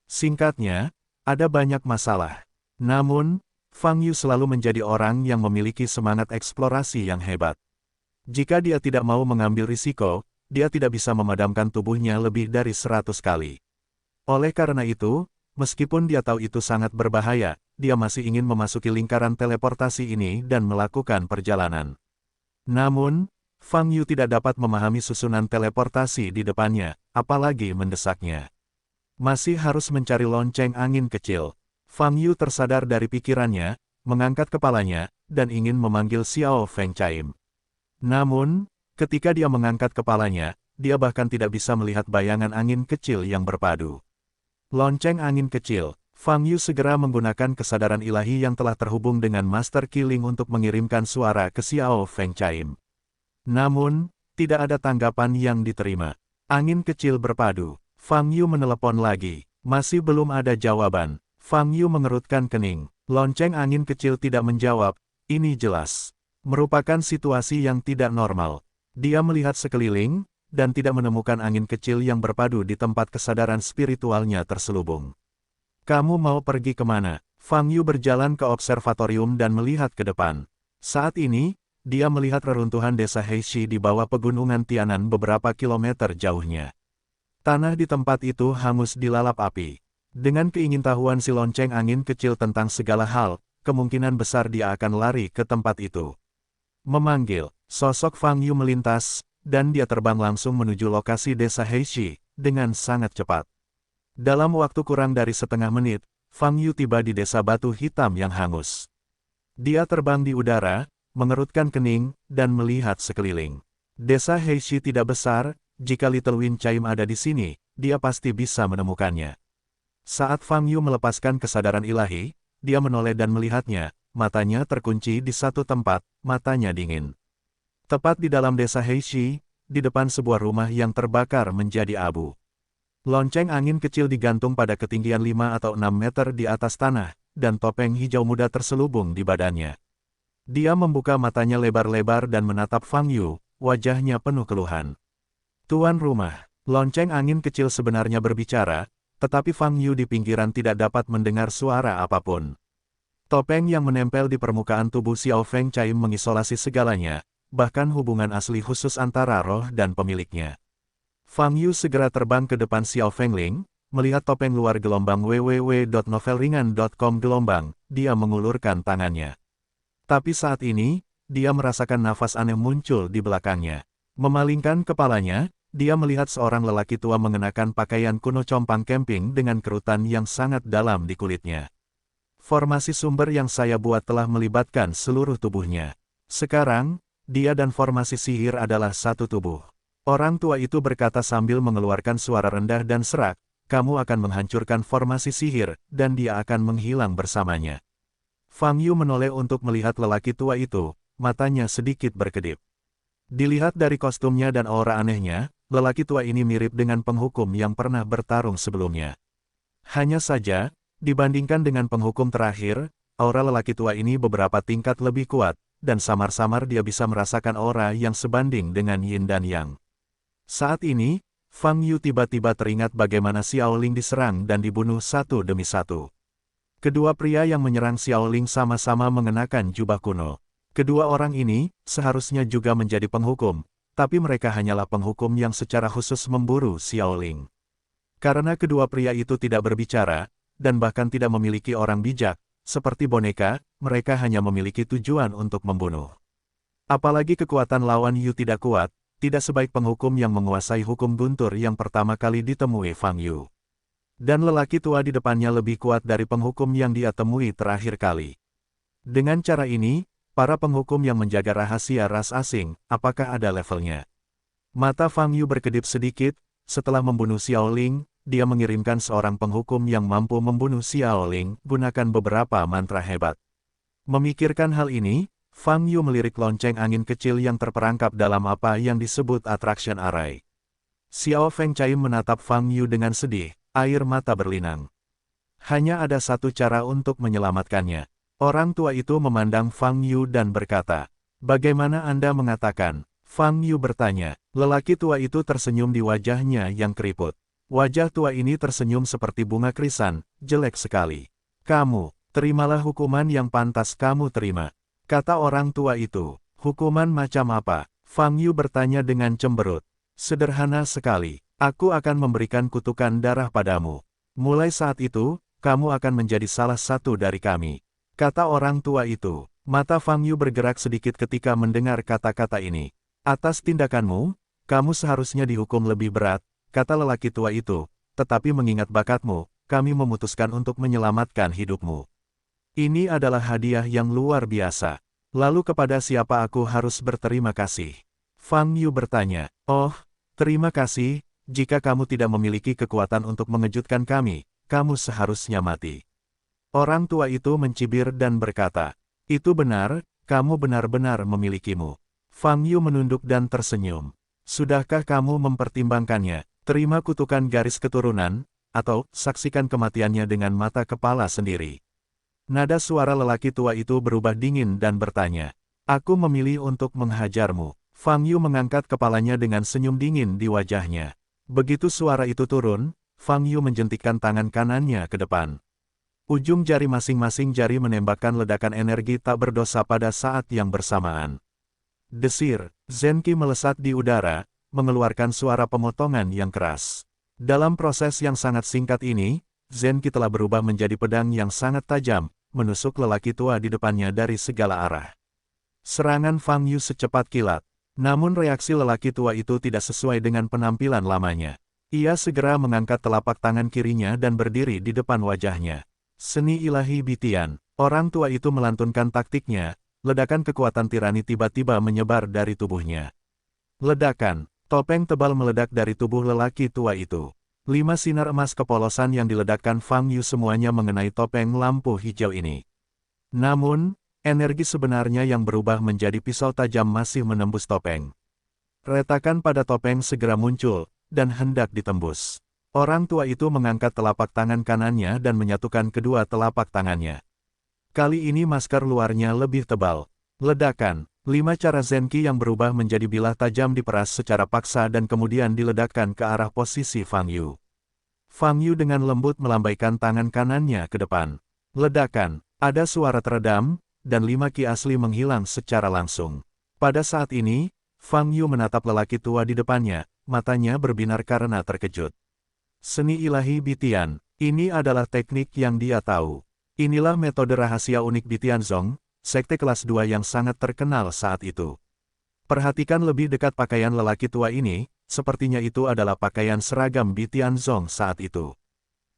Singkatnya, ada banyak masalah. Namun, Fang Yu selalu menjadi orang yang memiliki semangat eksplorasi yang hebat. Jika dia tidak mau mengambil risiko, dia tidak bisa memadamkan tubuhnya lebih dari 100 kali. Oleh karena itu, meskipun dia tahu itu sangat berbahaya, dia masih ingin memasuki lingkaran teleportasi ini dan melakukan perjalanan. Namun, Fang Yu tidak dapat memahami susunan teleportasi di depannya, apalagi mendesaknya. Masih harus mencari lonceng angin kecil. Fang Yu tersadar dari pikirannya, mengangkat kepalanya, dan ingin memanggil Xiao Feng Chaim. Namun, ketika dia mengangkat kepalanya, dia bahkan tidak bisa melihat bayangan angin kecil yang berpadu. Lonceng angin kecil, Fang Yu segera menggunakan kesadaran ilahi yang telah terhubung dengan Master Killing untuk mengirimkan suara ke Xiao Feng Chaim. Namun, tidak ada tanggapan yang diterima. Angin kecil berpadu. Fang Yu menelepon lagi. Masih belum ada jawaban. Fang Yu mengerutkan kening. Lonceng angin kecil tidak menjawab. Ini jelas merupakan situasi yang tidak normal. Dia melihat sekeliling, dan tidak menemukan angin kecil yang berpadu di tempat kesadaran spiritualnya terselubung. Kamu mau pergi kemana? Fang Yu berjalan ke observatorium dan melihat ke depan. Saat ini, dia melihat reruntuhan desa Heishi di bawah pegunungan Tianan beberapa kilometer jauhnya. Tanah di tempat itu hangus dilalap api. Dengan keingintahuan si lonceng angin kecil tentang segala hal, kemungkinan besar dia akan lari ke tempat itu. Memanggil, sosok Fang Yu melintas, dan dia terbang langsung menuju lokasi desa Heishi, dengan sangat cepat. Dalam waktu kurang dari setengah menit, Fang Yu tiba di desa batu hitam yang hangus. Dia terbang di udara, mengerutkan kening, dan melihat sekeliling. Desa Heishi tidak besar, jika Little Wind Chaim ada di sini, dia pasti bisa menemukannya. Saat Fang Yu melepaskan kesadaran ilahi, dia menoleh dan melihatnya, matanya terkunci di satu tempat, matanya dingin. Tepat di dalam desa Heishi, di depan sebuah rumah yang terbakar menjadi abu. Lonceng angin kecil digantung pada ketinggian 5 atau 6 meter di atas tanah, dan topeng hijau muda terselubung di badannya. Dia membuka matanya lebar-lebar dan menatap Fang Yu, wajahnya penuh keluhan. Tuan rumah, lonceng angin kecil sebenarnya berbicara, tetapi Fang Yu di pinggiran tidak dapat mendengar suara apapun. Topeng yang menempel di permukaan tubuh Xiao Feng Chaim mengisolasi segalanya, bahkan hubungan asli khusus antara roh dan pemiliknya. Fang Yu segera terbang ke depan Xiao Fengling, melihat topeng luar gelombang www.novelringan.com gelombang, dia mengulurkan tangannya. Tapi saat ini, dia merasakan nafas aneh muncul di belakangnya. Memalingkan kepalanya, dia melihat seorang lelaki tua mengenakan pakaian kuno compang camping dengan kerutan yang sangat dalam di kulitnya. Formasi sumber yang saya buat telah melibatkan seluruh tubuhnya. Sekarang, dia dan formasi sihir adalah satu tubuh. Orang tua itu berkata sambil mengeluarkan suara rendah dan serak, kamu akan menghancurkan formasi sihir, dan dia akan menghilang bersamanya. Fang Yu menoleh untuk melihat lelaki tua itu, matanya sedikit berkedip. Dilihat dari kostumnya dan aura anehnya, lelaki tua ini mirip dengan penghukum yang pernah bertarung sebelumnya. Hanya saja, dibandingkan dengan penghukum terakhir, aura lelaki tua ini beberapa tingkat lebih kuat, dan samar-samar dia bisa merasakan aura yang sebanding dengan Yin dan Yang. Saat ini, Fang Yu tiba-tiba teringat bagaimana Xiao Ling diserang dan dibunuh satu demi satu. Kedua pria yang menyerang Xiao Ling sama-sama mengenakan jubah kuno. Kedua orang ini seharusnya juga menjadi penghukum, tapi mereka hanyalah penghukum yang secara khusus memburu Xiao Ling. Karena kedua pria itu tidak berbicara, dan bahkan tidak memiliki orang bijak, seperti boneka, mereka hanya memiliki tujuan untuk membunuh. Apalagi kekuatan lawan Yu tidak kuat, tidak sebaik penghukum yang menguasai hukum guntur yang pertama kali ditemui Fang Yu. Dan lelaki tua di depannya lebih kuat dari penghukum yang dia temui terakhir kali. Dengan cara ini, para penghukum yang menjaga rahasia ras asing, apakah ada levelnya? Mata Fang Yu berkedip sedikit, setelah membunuh Xiao Ling, dia mengirimkan seorang penghukum yang mampu membunuh Xiao Ling, gunakan beberapa mantra hebat. Memikirkan hal ini, Fang Yu melirik lonceng angin kecil yang terperangkap dalam apa yang disebut Attraction Array. Xiao Feng Chaim menatap Fang Yu dengan sedih, air mata berlinang. Hanya ada satu cara untuk menyelamatkannya. Orang tua itu memandang Fang Yu dan berkata, "Bagaimana Anda mengatakan?" Fang Yu bertanya. Lelaki tua itu tersenyum di wajahnya yang keriput. Wajah tua ini tersenyum seperti bunga krisan, jelek sekali. "Kamu, terimalah hukuman yang pantas kamu terima," kata orang tua itu. "Hukuman macam apa?" Fang Yu bertanya dengan cemberut. "Sederhana sekali. Aku akan memberikan kutukan darah padamu. Mulai saat itu, kamu akan menjadi salah satu dari kami," kata orang tua itu. Mata Fang Yu bergerak sedikit ketika mendengar kata-kata ini. "Atas tindakanmu, kamu seharusnya dihukum lebih berat," kata lelaki tua itu, "tetapi mengingat bakatmu, kami memutuskan untuk menyelamatkan hidupmu. Ini adalah hadiah yang luar biasa. Lalu kepada siapa aku harus berterima kasih?" Fang Yu bertanya. "Oh, terima kasih, jika kamu tidak memiliki kekuatan untuk mengejutkan kami, kamu seharusnya mati." Orang tua itu mencibir dan berkata, "Itu benar, kamu benar-benar memilikimu." Fang Yu menunduk dan tersenyum. "Sudahkah kamu mempertimbangkannya? Terima kutukan garis keturunan, atau saksikan kematiannya dengan mata kepala sendiri." Nada suara lelaki tua itu berubah dingin dan bertanya, "Aku memilih untuk menghajarmu." Fang Yu mengangkat kepalanya dengan senyum dingin di wajahnya. Begitu suara itu turun, Fang Yu menjentikkan tangan kanannya ke depan. Ujung jari masing-masing jari menembakkan ledakan energi tak berdosa pada saat yang bersamaan. Desir, Zenki melesat di udara, mengeluarkan suara pemotongan yang keras. Dalam proses yang sangat singkat ini, Zenki telah berubah menjadi pedang yang sangat tajam, menusuk lelaki tua di depannya dari segala arah. Serangan Fang Yu secepat kilat. Namun reaksi lelaki tua itu tidak sesuai dengan penampilan lamanya. Ia segera mengangkat telapak tangan kirinya dan berdiri di depan wajahnya. Seni ilahi Bitian. Orang tua itu melantunkan taktiknya, ledakan kekuatan tirani tiba-tiba menyebar dari tubuhnya. Ledakan, topeng tebal meledak dari tubuh lelaki tua itu. 5 sinar emas kepolosan yang diledakkan Fang Yu semuanya mengenai topeng lampu hijau ini. Namun, energi sebenarnya yang berubah menjadi pisau tajam masih menembus topeng. Retakan pada topeng segera muncul, dan hendak ditembus. Orang tua itu mengangkat telapak tangan kanannya dan menyatukan kedua telapak tangannya. Kali ini masker luarnya lebih tebal. Ledakan, 5 cara Zenki yang berubah menjadi bilah tajam diperas secara paksa dan kemudian diledakkan ke arah posisi Fang Yu. Fang Yu dengan lembut melambaikan tangan kanannya ke depan. Ledakan, ada suara teredam, dan 5 ki asli menghilang secara langsung. Pada saat ini, Fang Yu menatap lelaki tua di depannya, matanya berbinar karena terkejut. Seni ilahi Bitian, ini adalah teknik yang dia tahu. Inilah metode rahasia unik Bitianzong, sekte kelas 2 yang sangat terkenal saat itu. Perhatikan lebih dekat pakaian lelaki tua ini, sepertinya itu adalah pakaian seragam Bitianzong saat itu.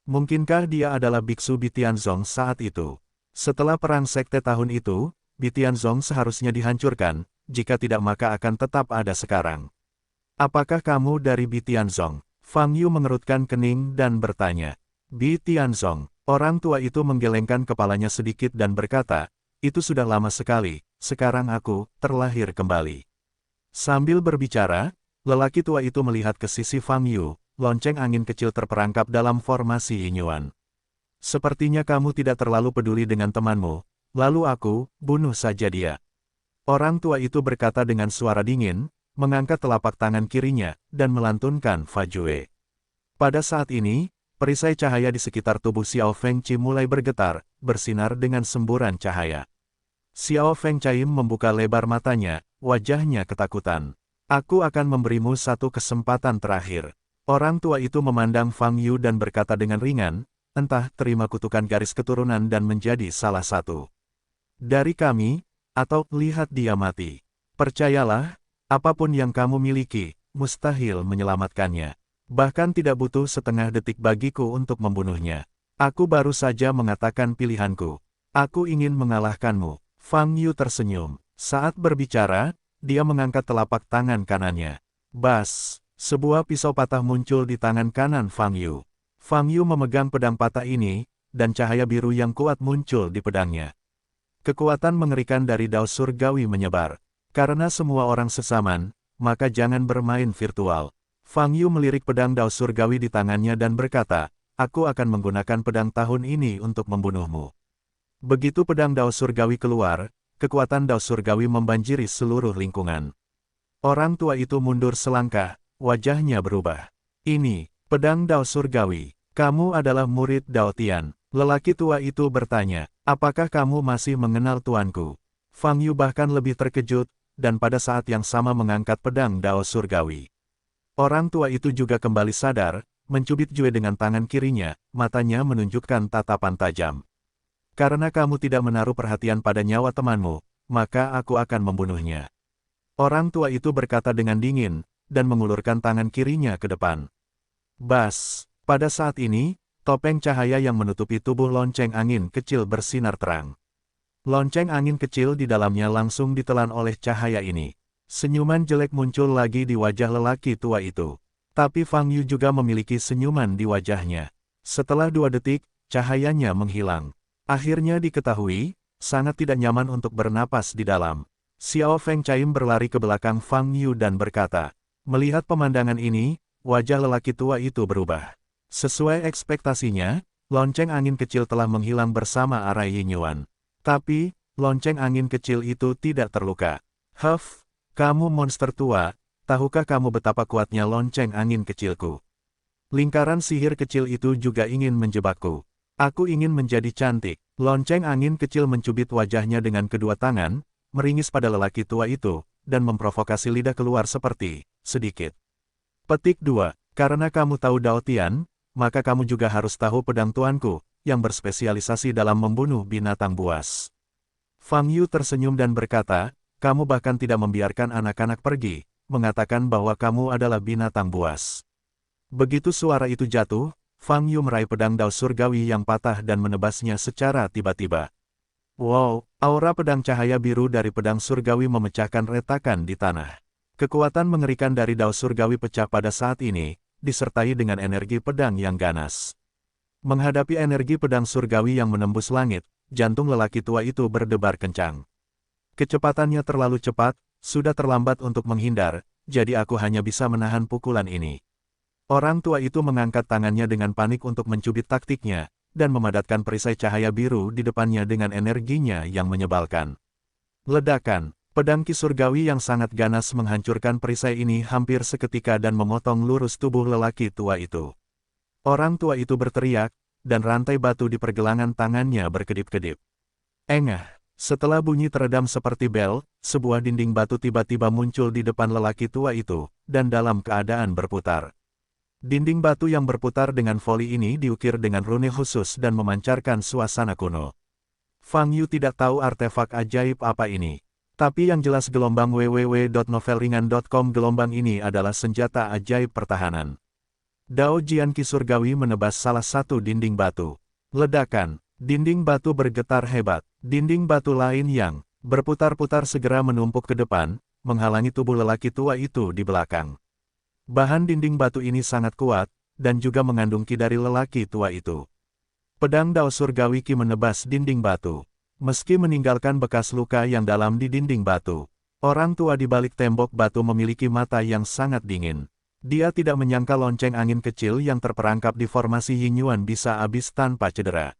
Mungkinkah dia adalah biksu Bitianzong saat itu? Setelah perang sekte tahun itu, Bitianzong seharusnya dihancurkan, jika tidak maka akan tetap ada sekarang. "Apakah kamu dari Bitianzong?" Fang Yu mengerutkan kening dan bertanya. "Bitianzong." Orang tua itu menggelengkan kepalanya sedikit dan berkata, "Itu sudah lama sekali, sekarang aku terlahir kembali." Sambil berbicara, lelaki tua itu melihat ke sisi Fang Yu, lonceng angin kecil terperangkap dalam formasi Yinyuan. "Sepertinya kamu tidak terlalu peduli dengan temanmu, lalu aku, bunuh saja dia." Orang tua itu berkata dengan suara dingin, mengangkat telapak tangan kirinya, dan melantunkan Fa Jue. Pada saat ini, perisai cahaya di sekitar tubuh Xiao Fengqi mulai bergetar, bersinar dengan semburan cahaya. Xiao Fengqi membuka lebar matanya, wajahnya ketakutan. "Aku akan memberimu satu kesempatan terakhir." Orang tua itu memandang Fang Yu dan berkata dengan ringan, "Entah terima kutukan garis keturunan dan menjadi salah satu dari kami, atau lihat dia mati. Percayalah, apapun yang kamu miliki, mustahil menyelamatkannya. Bahkan tidak butuh setengah detik bagiku untuk membunuhnya. Aku baru saja mengatakan pilihanku. Aku ingin mengalahkanmu." Fang Yu tersenyum. Saat berbicara, dia mengangkat telapak tangan kanannya. Bas! Sebuah pisau patah muncul di tangan kanan Fang Yu. Fang Yu memegang pedang patah ini, dan cahaya biru yang kuat muncul di pedangnya. Kekuatan mengerikan dari Dao Surgawi menyebar. Karena semua orang sesaman, maka jangan bermain virtual. Fang Yu melirik pedang Dao Surgawi di tangannya dan berkata, aku akan menggunakan pedang tahun ini untuk membunuhmu. Begitu pedang Dao Surgawi keluar, kekuatan Dao Surgawi membanjiri seluruh lingkungan. Orang tua itu mundur selangkah, wajahnya berubah. Ini, pedang Dao Surgawi. Kamu adalah murid Dao Tian. Lelaki tua itu bertanya, apakah kamu masih mengenal tuanku? Fang Yu bahkan lebih terkejut, dan pada saat yang sama mengangkat pedang Dao Surgawi. Orang tua itu juga kembali sadar, mencubit Jue dengan tangan kirinya, matanya menunjukkan tatapan tajam. Karena kamu tidak menaruh perhatian pada nyawa temanmu, maka aku akan membunuhnya. Orang tua itu berkata dengan dingin, dan mengulurkan tangan kirinya ke depan. Bas, pada saat ini, topeng cahaya yang menutupi tubuh lonceng angin kecil bersinar terang. Lonceng angin kecil di dalamnya langsung ditelan oleh cahaya ini. Senyuman jelek muncul lagi di wajah lelaki tua itu. Tapi Fang Yu juga memiliki senyuman di wajahnya. Setelah 2 detik, cahayanya menghilang. Akhirnya diketahui, sangat tidak nyaman untuk bernapas di dalam. Xiao Feng Chaim berlari ke belakang Fang Yu dan berkata, melihat pemandangan ini, wajah lelaki tua itu berubah. Sesuai ekspektasinya, lonceng angin kecil telah menghilang bersama Arai Yinyuan. Tapi, lonceng angin kecil itu tidak terluka. Huff, kamu monster tua, tahukah kamu betapa kuatnya lonceng angin kecilku? Lingkaran sihir kecil itu juga ingin menjebakku. Aku ingin menjadi cantik. Lonceng angin kecil mencubit wajahnya dengan kedua tangan, meringis pada lelaki tua itu, dan memprovokasi lidah keluar seperti, sedikit. Petik 2. Karena kamu tahu Dao Tian, maka kamu juga harus tahu pedang tuanku, yang berspesialisasi dalam membunuh binatang buas. Fang Yu tersenyum dan berkata, kamu bahkan tidak membiarkan anak-anak pergi, mengatakan bahwa kamu adalah binatang buas. Begitu suara itu jatuh, Fang Yu meraih pedang Dao Surgawi yang patah dan menebasnya secara tiba-tiba. Wow, aura pedang cahaya biru dari pedang surgawi memecahkan retakan di tanah. Kekuatan mengerikan dari Dao Surgawi pecah pada saat ini, disertai dengan energi pedang yang ganas. Menghadapi energi pedang surgawi yang menembus langit, jantung lelaki tua itu berdebar kencang. Kecepatannya terlalu cepat, sudah terlambat untuk menghindar, jadi aku hanya bisa menahan pukulan ini. Orang tua itu mengangkat tangannya dengan panik untuk mencubit taktiknya, dan memadatkan perisai cahaya biru di depannya dengan energinya yang menyebalkan. Ledakan, pedang Ki Surgawi yang sangat ganas menghancurkan perisai ini hampir seketika dan memotong lurus tubuh lelaki tua itu. Orang tua itu berteriak, dan rantai batu di pergelangan tangannya berkedip-kedip. Engah. Setelah bunyi teredam seperti bel, sebuah dinding batu tiba-tiba muncul di depan lelaki tua itu, dan dalam keadaan berputar. Dinding batu yang berputar dengan voli ini diukir dengan rune khusus dan memancarkan suasana kuno. Fang Yu tidak tahu artefak ajaib apa ini. Tapi yang jelas gelombang www.novelringan.com gelombang ini adalah senjata ajaib pertahanan. Dao Jian Ki Surgawi menebas salah satu dinding batu. Ledakan. Dinding batu bergetar hebat. Dinding batu lain yang berputar-putar segera menumpuk ke depan, menghalangi tubuh lelaki tua itu di belakang. Bahan dinding batu ini sangat kuat, dan juga mengandung ki dari lelaki tua itu. Pedang Dao Surgawi Ki menebas dinding batu. Meski meninggalkan bekas luka yang dalam di dinding batu, orang tua di balik tembok batu memiliki mata yang sangat dingin. Dia tidak menyangka lonceng angin kecil yang terperangkap di formasi Yinyuan bisa habis tanpa cedera.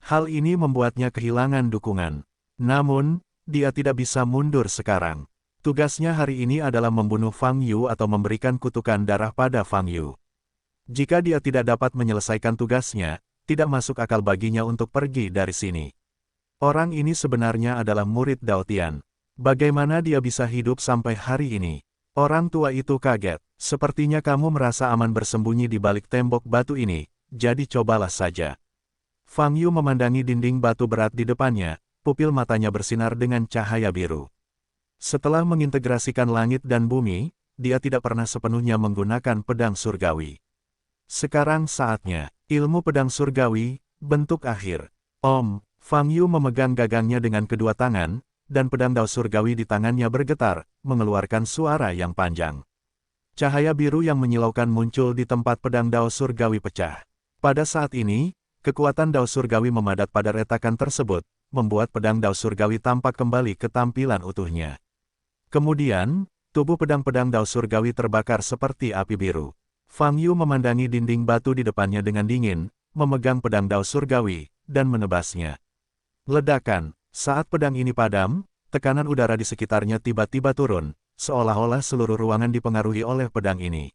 Hal ini membuatnya kehilangan dukungan. Namun, dia tidak bisa mundur sekarang. Tugasnya hari ini adalah membunuh Fang Yu atau memberikan kutukan darah pada Fang Yu. Jika dia tidak dapat menyelesaikan tugasnya, tidak masuk akal baginya untuk pergi dari sini. Orang ini sebenarnya adalah murid Dao Tian. Bagaimana dia bisa hidup sampai hari ini? Orang tua itu kaget. Sepertinya kamu merasa aman bersembunyi di balik tembok batu ini, jadi cobalah saja. Fang Yu memandangi dinding batu berat di depannya, pupil matanya bersinar dengan cahaya biru. Setelah mengintegrasikan langit dan bumi, dia tidak pernah sepenuhnya menggunakan pedang surgawi. Sekarang saatnya, ilmu pedang surgawi, bentuk akhir. Om, Fang Yu memegang gagangnya dengan kedua tangan, dan pedang Dao surgawi di tangannya bergetar, mengeluarkan suara yang panjang. Cahaya biru yang menyilaukan muncul di tempat pedang Dao surgawi pecah. Pada saat ini, kekuatan Dao surgawi memadat pada retakan tersebut, membuat pedang Dao surgawi tampak kembali ke tampilan utuhnya. Kemudian, tubuh pedang-pedang Dao surgawi terbakar seperti api biru. Fang Yu memandangi dinding batu di depannya dengan dingin, memegang pedang dao surgawi, dan menebasnya. Ledakan. Saat pedang ini padam, tekanan udara di sekitarnya tiba-tiba turun, seolah-olah seluruh ruangan dipengaruhi oleh pedang ini.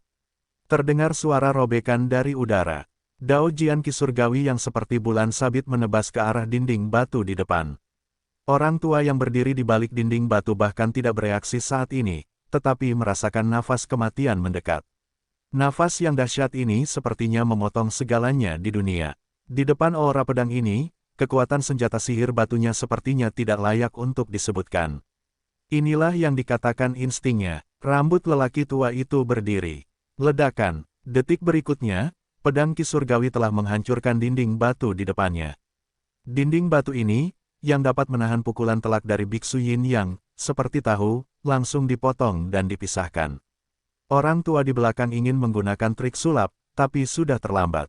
Terdengar suara robekan dari udara. Dao Jian Qi surgawi yang seperti bulan sabit menebas ke arah dinding batu di depan. Orang tua yang berdiri di balik dinding batu bahkan tidak bereaksi saat ini, tetapi merasakan nafas kematian mendekat. Nafas yang dahsyat ini sepertinya memotong segalanya di dunia. Di depan aura pedang ini, kekuatan senjata sihir batunya sepertinya tidak layak untuk disebutkan. Inilah yang dikatakan instingnya. Rambut lelaki tua itu berdiri. Ledakan. Detik berikutnya, pedang Qi surgawi telah menghancurkan dinding batu di depannya. Dinding batu ini, yang dapat menahan pukulan telak dari Biksu Yin Yang, seperti tahu, langsung dipotong dan dipisahkan. Orang tua di belakang ingin menggunakan trik sulap, tapi sudah terlambat.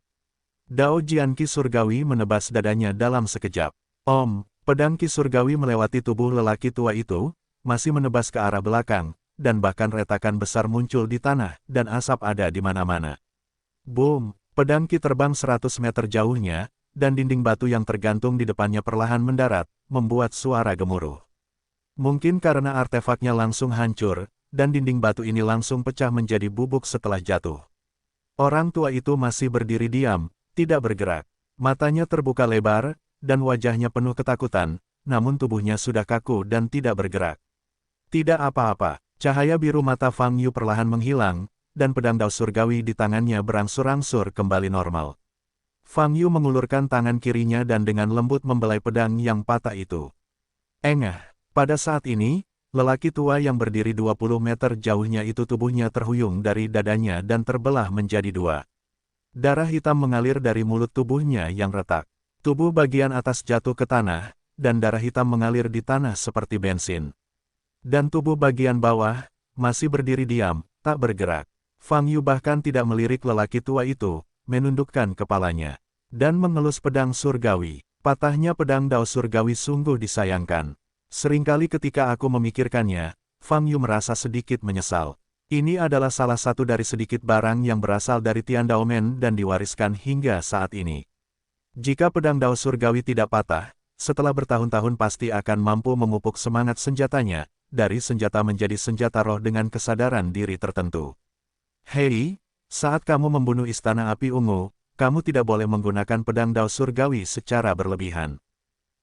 Dao Jian Qi surgawi menebas dadanya dalam sekejap. Om, pedang Qi surgawi melewati tubuh lelaki tua itu, masih menebas ke arah belakang, dan bahkan retakan besar muncul di tanah, dan asap ada di mana-mana. Boom, pedang Qi terbang 100 meter jauhnya, dan dinding batu yang tergantung di depannya perlahan mendarat, membuat suara gemuruh. Mungkin karena artefaknya langsung hancur, dan dinding batu ini langsung pecah menjadi bubuk setelah jatuh. Orang tua itu masih berdiri diam, tidak bergerak. Matanya terbuka lebar, dan wajahnya penuh ketakutan, namun tubuhnya sudah kaku dan tidak bergerak. Tidak apa-apa, cahaya biru mata Fang Yu perlahan menghilang, dan pedang dao surgawi di tangannya berangsur-angsur kembali normal. Fang Yu mengulurkan tangan kirinya dan dengan lembut membelai pedang yang patah itu. Engah, pada saat ini, lelaki tua yang berdiri 20 meter jauhnya itu tubuhnya terhuyung dari dadanya dan terbelah menjadi dua. Darah hitam mengalir dari mulut tubuhnya yang retak. Tubuh bagian atas jatuh ke tanah, dan darah hitam mengalir di tanah seperti bensin. Dan tubuh bagian bawah, masih berdiri diam, tak bergerak. Fang Yu bahkan tidak melirik lelaki tua itu, menundukkan kepalanya, dan mengelus pedang surgawi. Patahnya pedang dao surgawi sungguh disayangkan. Seringkali ketika aku memikirkannya, Fang Yu merasa sedikit menyesal. Ini adalah salah satu dari sedikit barang yang berasal dari Tian Daomen dan diwariskan hingga saat ini. Jika pedang dao surgawi tidak patah, setelah bertahun-tahun pasti akan mampu memupuk semangat senjatanya, dari senjata menjadi senjata roh dengan kesadaran diri tertentu. Hei, saat kamu membunuh Istana Api Ungu, kamu tidak boleh menggunakan pedang dao surgawi secara berlebihan.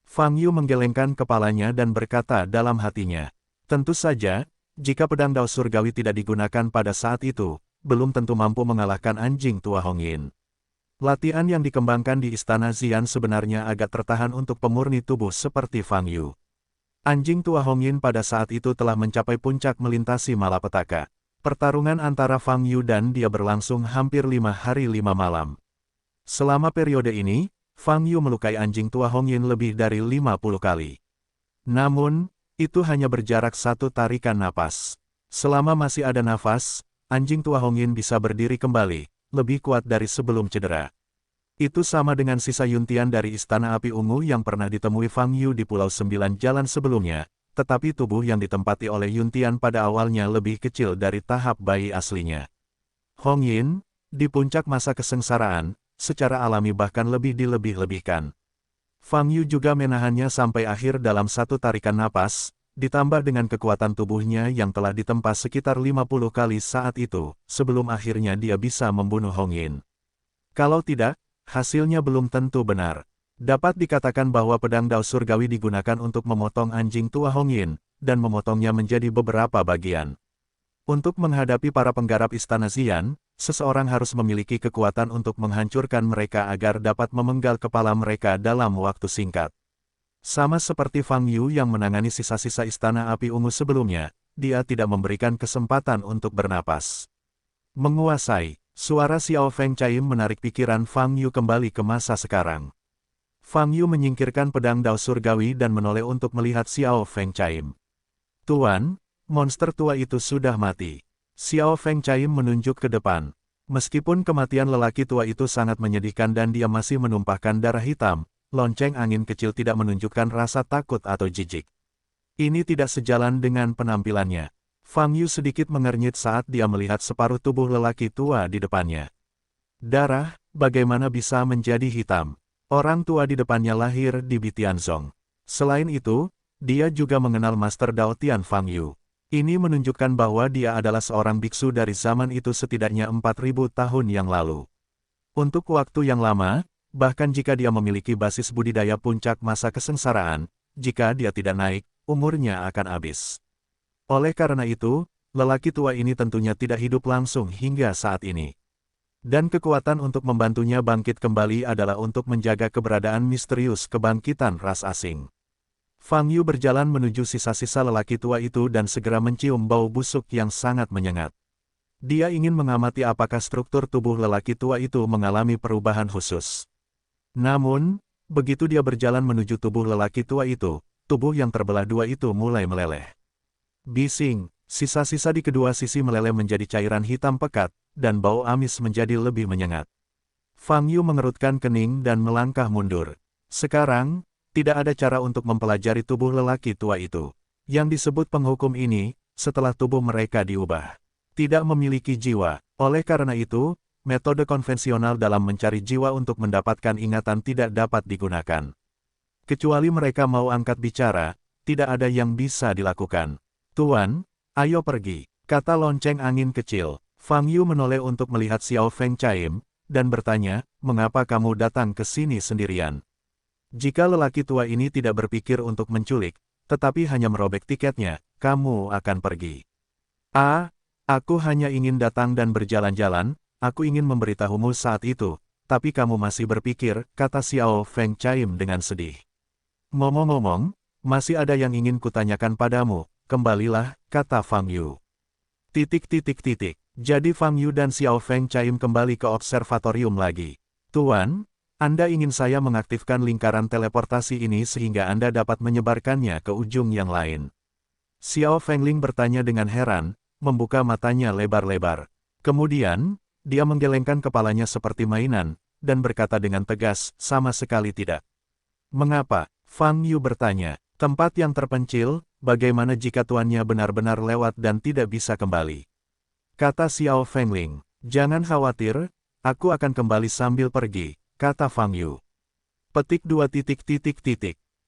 Fang Yu menggelengkan kepalanya dan berkata dalam hatinya, tentu saja, jika pedang dao surgawi tidak digunakan pada saat itu, belum tentu mampu mengalahkan anjing tua Hong Yin. Latihan yang dikembangkan di Istana Xian sebenarnya agak tertahan untuk pemurni tubuh seperti Fang Yu. Anjing tua Hong Yin pada saat itu telah mencapai puncak melintasi malapetaka. Pertarungan antara Fang Yu dan dia berlangsung hampir 5 hari 5 malam. Selama periode ini, Fang Yu melukai anjing tua Hong Yin lebih dari 50 kali. Namun, itu hanya berjarak satu tarikan napas. Selama masih ada nafas, anjing tua Hong Yin bisa berdiri kembali, lebih kuat dari sebelum cedera. Itu sama dengan sisa Yuntian dari Istana Api Ungu yang pernah ditemui Fang Yu di Pulau Sembilan Jalan sebelumnya, tetapi tubuh yang ditempati oleh Yuntian pada awalnya lebih kecil dari tahap bayi aslinya. Hong Yin, di puncak masa kesengsaraan, secara alami bahkan lebih dilebih-lebihkan. Fang Yu juga menahannya sampai akhir dalam satu tarikan napas, ditambah dengan kekuatan tubuhnya yang telah ditempa sekitar 50 kali saat itu, sebelum akhirnya dia bisa membunuh Hong Yin. Kalau tidak, hasilnya belum tentu benar. Dapat dikatakan bahwa pedang dao surgawi digunakan untuk memotong anjing tua Hong Yin, dan memotongnya menjadi beberapa bagian. Untuk menghadapi para penggarap Istana Xian, seseorang harus memiliki kekuatan untuk menghancurkan mereka agar dapat memenggal kepala mereka dalam waktu singkat. Sama seperti Fang Yu yang menangani sisa-sisa Istana Api Ungu sebelumnya, dia tidak memberikan kesempatan untuk bernapas. Menguasai, suara Xiao Feng Chaim menarik pikiran Fang Yu kembali ke masa sekarang. Fang Yu menyingkirkan pedang dao surgawi dan menoleh untuk melihat Xiao Feng Chaim. Tuan, monster tua itu sudah mati. Xiao Feng Chaim menunjuk ke depan. Meskipun kematian lelaki tua itu sangat menyedihkan dan dia masih menumpahkan darah hitam, lonceng angin kecil tidak menunjukkan rasa takut atau jijik. Ini tidak sejalan dengan penampilannya. Fang Yu sedikit mengernyit saat dia melihat separuh tubuh lelaki tua di depannya. Darah, bagaimana bisa menjadi hitam? Orang tua di depannya lahir di Bitianzong. Selain itu, dia juga mengenal Master Dao Tian Fang Yu. Ini menunjukkan bahwa dia adalah seorang biksu dari zaman itu setidaknya 4.000 tahun yang lalu. Untuk waktu yang lama, bahkan jika dia memiliki basis budidaya puncak masa kesengsaraan, jika dia tidak naik, umurnya akan habis. Oleh karena itu, lelaki tua ini tentunya tidak hidup langsung hingga saat ini. Dan kekuatan untuk membantunya bangkit kembali adalah untuk menjaga keberadaan misterius kebangkitan ras asing. Fang Yu berjalan menuju sisa-sisa lelaki tua itu dan segera mencium bau busuk yang sangat menyengat. Dia ingin mengamati apakah struktur tubuh lelaki tua itu mengalami perubahan khusus. Namun, begitu dia berjalan menuju tubuh lelaki tua itu, tubuh yang terbelah dua itu mulai meleleh. Bising, sisa-sisa di kedua sisi meleleh menjadi cairan hitam pekat, dan bau amis menjadi lebih menyengat. Fang Yu mengerutkan kening dan melangkah mundur. Sekarang, tidak ada cara untuk mempelajari tubuh lelaki tua itu. Yang disebut penghukum ini, setelah tubuh mereka diubah, tidak memiliki jiwa. Oleh karena itu, metode konvensional dalam mencari jiwa untuk mendapatkan ingatan tidak dapat digunakan. Kecuali mereka mau angkat bicara, tidak ada yang bisa dilakukan. Tuan, ayo pergi, kata lonceng angin kecil. Fang Yu menoleh untuk melihat Xiao Feng Chaim, dan bertanya, mengapa kamu datang ke sini sendirian? Jika lelaki tua ini tidak berpikir untuk menculik, tetapi hanya merobek tiketnya, kamu akan pergi. Aku hanya ingin datang dan berjalan-jalan, aku ingin memberitahumu saat itu, tapi kamu masih berpikir, kata Xiao Feng Chaim dengan sedih. Ngomong-ngomong, masih ada yang ingin kutanyakan padamu. Kembalilah, kata Fang Yu. Jadi Fang Yu dan Xiao Feng Chaim kembali ke observatorium lagi. Tuan, Anda ingin saya mengaktifkan lingkaran teleportasi ini sehingga Anda dapat menyebarkannya ke ujung yang lain. Xiao Fengling bertanya dengan heran, membuka matanya lebar-lebar. Kemudian, dia menggelengkan kepalanya seperti mainan, dan berkata dengan tegas, sama sekali tidak. Mengapa? Fang Yu bertanya. Tempat yang terpencil, bagaimana jika tuannya benar-benar lewat dan tidak bisa kembali? Kata Xiao Fengling, jangan khawatir, aku akan kembali sambil pergi, kata Fang Yu. Petik 2.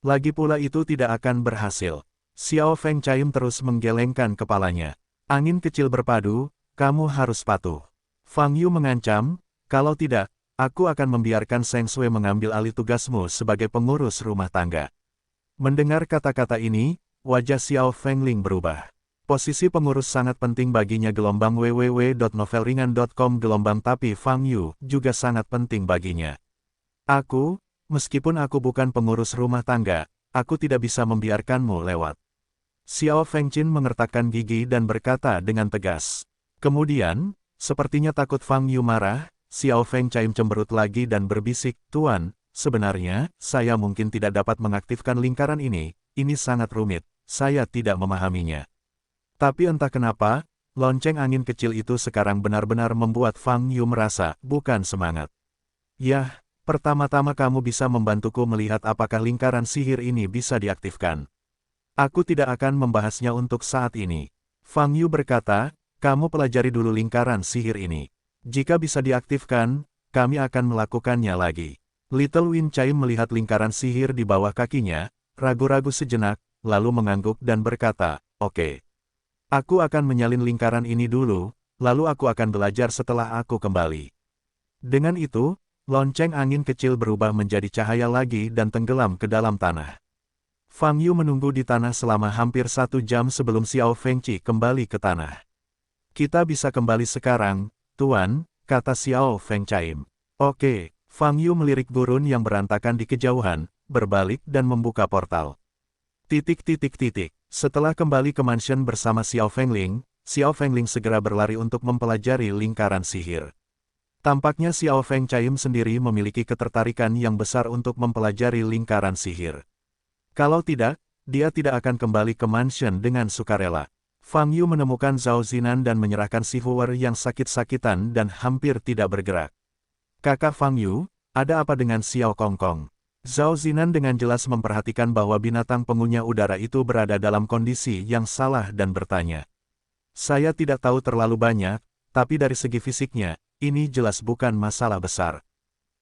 Lagi pula itu tidak akan berhasil. Xiao Feng Chaim terus menggelengkan kepalanya. Angin kecil berpadu, kamu harus patuh. Fang Yu mengancam, kalau tidak, aku akan membiarkan Seng Sui mengambil alih tugasmu sebagai pengurus rumah tangga. Mendengar kata-kata ini, wajah Xiao Fengling berubah. Posisi pengurus sangat penting baginya. Gelombang www.novelringan.com gelombang tapi Fang Yu juga sangat penting baginya. Meskipun aku bukan pengurus rumah tangga, aku tidak bisa membiarkanmu lewat. Xiao Fengqin mengertakkan gigi dan berkata dengan tegas. Kemudian, sepertinya takut Fang Yu marah, Xiao Feng Chaim cemberut lagi dan berbisik, Tuan, sebenarnya, saya mungkin tidak dapat mengaktifkan lingkaran ini sangat rumit, saya tidak memahaminya. Tapi entah kenapa, lonceng angin kecil itu sekarang benar-benar membuat Fang Yu merasa, bukan semangat. Yah, pertama-tama kamu bisa membantuku melihat apakah lingkaran sihir ini bisa diaktifkan. Aku tidak akan membahasnya untuk saat ini. Fang Yu berkata, kamu pelajari dulu lingkaran sihir ini. Jika bisa diaktifkan, kami akan melakukannya lagi. Little Win Chaim melihat lingkaran sihir di bawah kakinya, ragu-ragu sejenak, lalu mengangguk dan berkata, oke. Aku akan menyalin lingkaran ini dulu, lalu aku akan belajar setelah aku kembali. Dengan itu, lonceng angin kecil berubah menjadi cahaya lagi dan tenggelam ke dalam tanah. Fang Yu menunggu di tanah selama hampir 1 jam sebelum Xiao Fengqi kembali ke tanah. Kita bisa kembali sekarang, Tuan, kata Xiao Feng Chaim. Oke. Fang Yu melirik gurun yang berantakan di kejauhan, berbalik dan membuka portal. Setelah kembali ke mansion bersama Xiao Fengling segera berlari untuk mempelajari lingkaran sihir. Tampaknya Xiao Feng Chaim sendiri memiliki ketertarikan yang besar untuk mempelajari lingkaran sihir. Kalau tidak, dia tidak akan kembali ke mansion dengan sukarela. Fang Yu menemukan Zhao Zinan dan menyerahkan si Huer yang sakit-sakitan dan hampir tidak bergerak. Kakak Fang Yu, ada apa dengan Xiao Kongkong? Zhao Zinan dengan jelas memperhatikan bahwa binatang pengunyah udara itu berada dalam kondisi yang salah dan bertanya. Saya tidak tahu terlalu banyak, tapi dari segi fisiknya, ini jelas bukan masalah besar.